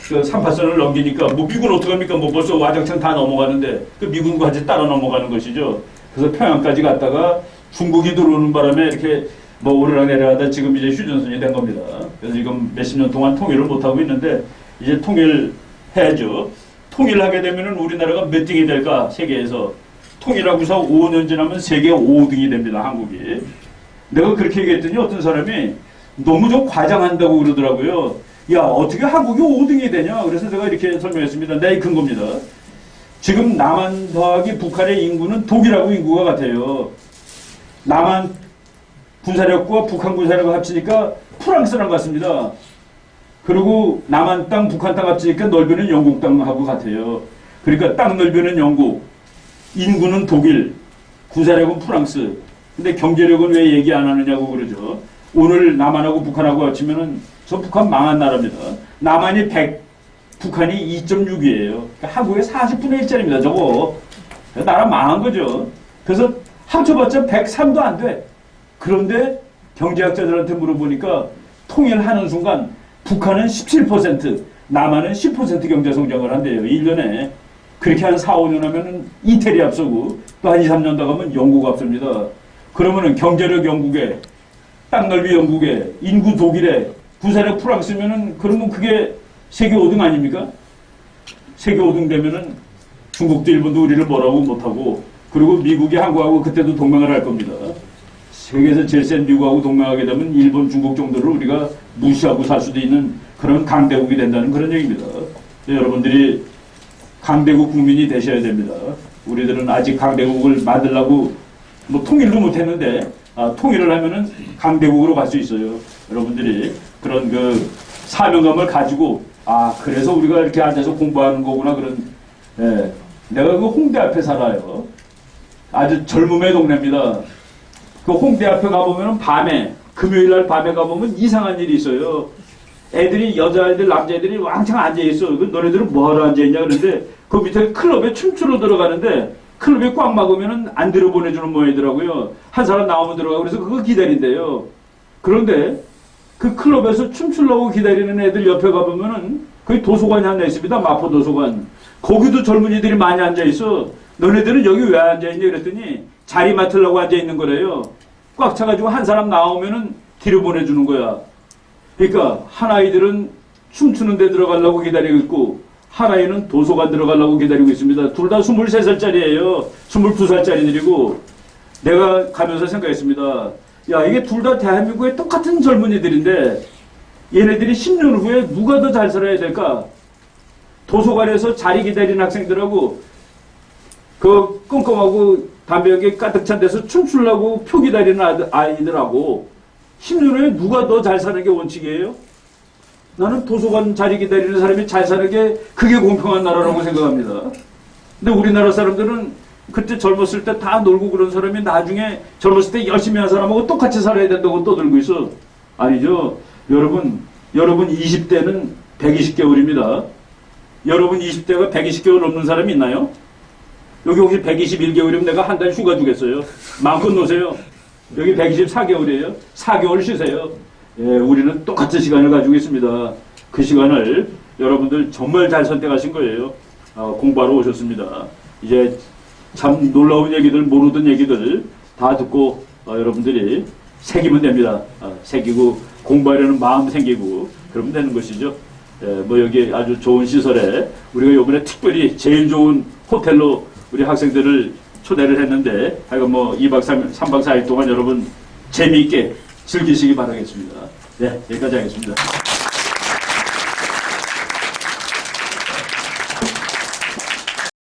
그 38선을 넘기니까 뭐 미군 어떡합니까? 뭐 벌써 와장창 다 넘어가는데 그 미군까지 따라 넘어가는 것이죠. 그래서 평양까지 갔다가 중국이 들어오는 바람에 이렇게 뭐 오르락내리락하다 지금 이제 휴전선이 된 겁니다. 그래서 지금 몇십 년 동안 통일을 못하고 있는데 이제 통일해야죠. 통일하게 되면은 우리나라가 몇 등이 될까 세계에서. 통일하고서 5년 지나면 세계 5등이 됩니다. 한국이. 내가 그렇게 얘기했더니 어떤 사람이 너무 좀 과장한다고 그러더라고요. 야, 어떻게 한국이 5등이 되냐? 그래서 제가 이렇게 설명했습니다. 내 근거입니다. 지금 남한 더하기 북한의 인구는 독일하고 인구가 같아요. 남한 군사력과 북한 군사력을 합치니까 프랑스랑 같습니다. 그리고 남한 땅, 북한 땅 합치니까 넓이는 영국 땅하고 같아요. 그러니까 땅 넓이는 영국, 인구는 독일, 군사력은 프랑스. 근데 경제력은 왜 얘기 안 하느냐고 그러죠. 오늘 남한하고 북한하고 합치면은 저 북한 망한 나라입니다. 남한이 100, 북한이 2.6이에요. 그러니까 한국의 40분의 1짜리입니다. 저거. 나라 망한 거죠. 그래서 합쳐봤자 103도 안 돼. 그런데 경제학자들한테 물어보니까 통일하는 순간 북한은 17%, 남한은 10% 경제성장을 한대요. 1년에. 그렇게 한 4, 5년 하면은 이태리 앞서고 또 한 2, 3년 더 가면 영국 앞섭니다. 그러면은 경제력 영국에, 땅넓이 영국에, 인구 독일에, 군사력 프랑스면은 그러면 그게 세계 5등 아닙니까? 세계 5등 되면은 중국도 일본도 우리를 뭐라고 못하고 그리고 미국이 한국하고 그때도 동맹을 할 겁니다. 세계에서 제일 센 미국하고 동맹하게 되면 일본, 중국 정도를 우리가 무시하고 살 수도 있는 그런 강대국이 된다는 그런 얘기입니다. 여러분들이 강대국 국민이 되셔야 됩니다. 우리들은 아직 강대국을 만들려고 뭐 통일도 못했는데 통일을 하면은 강대국으로 갈 수 있어요. 여러분들이 그런 그 사명감을 가지고 그래서 우리가 이렇게 앉아서 공부하는 거구나 그런. 내가 그 홍대 앞에 살아요. 아주 젊음의 동네입니다. 그 홍대 앞에 가보면은 밤에 금요일 날 밤에 가보면 이상한 일이 있어요. 애들이 여자애들 남자애들이 왕창 앉아있어. 그 너네들은 뭐하러 앉아있냐 그런데 그 밑에 클럽에 춤추러 들어가는데 클럽에 꽉 막으면은 안 들어보내주는 모양이더라고요. 한 사람 나오면 들어가고 그래서 그거 기다린대요. 그런데 그 클럽에서 춤추려고 기다리는 애들 옆에 가보면은 거기 도서관이 하나 있습니다. 마포 도서관. 거기도 젊은이들이 많이 앉아있어. 너네들은 여기 왜 앉아있냐 그랬더니 자리 맡으려고 앉아있는 거래요. 꽉 차가지고 한 사람 나오면은 뒤로 보내주는 거야. 그러니까 한 아이들은 춤추는 데 들어가려고 기다리고 있고 한 아이는 도서관 들어가려고 기다리고 있습니다. 둘 다 23살짜리예요. 22살짜리들이고 내가 가면서 생각했습니다. 야, 이게 둘 다 대한민국의 똑같은 젊은이들인데 얘네들이 10년 후에 누가 더 잘 살아야 될까? 도서관에서 자리 기다리는 학생들하고 그 껌껌하고 담배역에 가득 찬 데서 춤추려고 표 기다리는 아이들하고 10년 후에 누가 더 잘 사는 게 원칙이에요? 나는 도서관 자리 기다리는 사람이 잘 사는 게 그게 공평한 나라라고 생각합니다. 근데 우리나라 사람들은 그때 젊었을 때 다 놀고 그런 사람이 나중에 젊었을 때 열심히 한 사람하고 똑같이 살아야 된다고 떠들고 있어. 아니죠. 여러분 20대는 120개월입니다. 여러분 20대가 120개월 넘는 사람이 있나요? 여기 혹시 121개월이면 내가 한 달 휴가 주겠어요. 마음껏 노세요. 여기 124개월이에요. 4개월 쉬세요. 예, 우리는 똑같은 시간을 가지고 있습니다. 그 시간을 여러분들 정말 잘 선택하신 거예요. 공부하러 오셨습니다. 이제 참 놀라운 얘기들, 모르던 얘기들 다 듣고 여러분들이 새기면 됩니다. 새기고 공부하려는 마음 생기고 그러면 되는 것이죠. 예, 뭐 여기 아주 좋은 시설에 우리가 이번에 특별히 제일 좋은 호텔로 우리 학생들을 초대를 했는데 하여간 뭐 2박 3박 4일 동안 여러분 재미있게 즐기시기 바라겠습니다. 네, 여기까지 하겠습니다.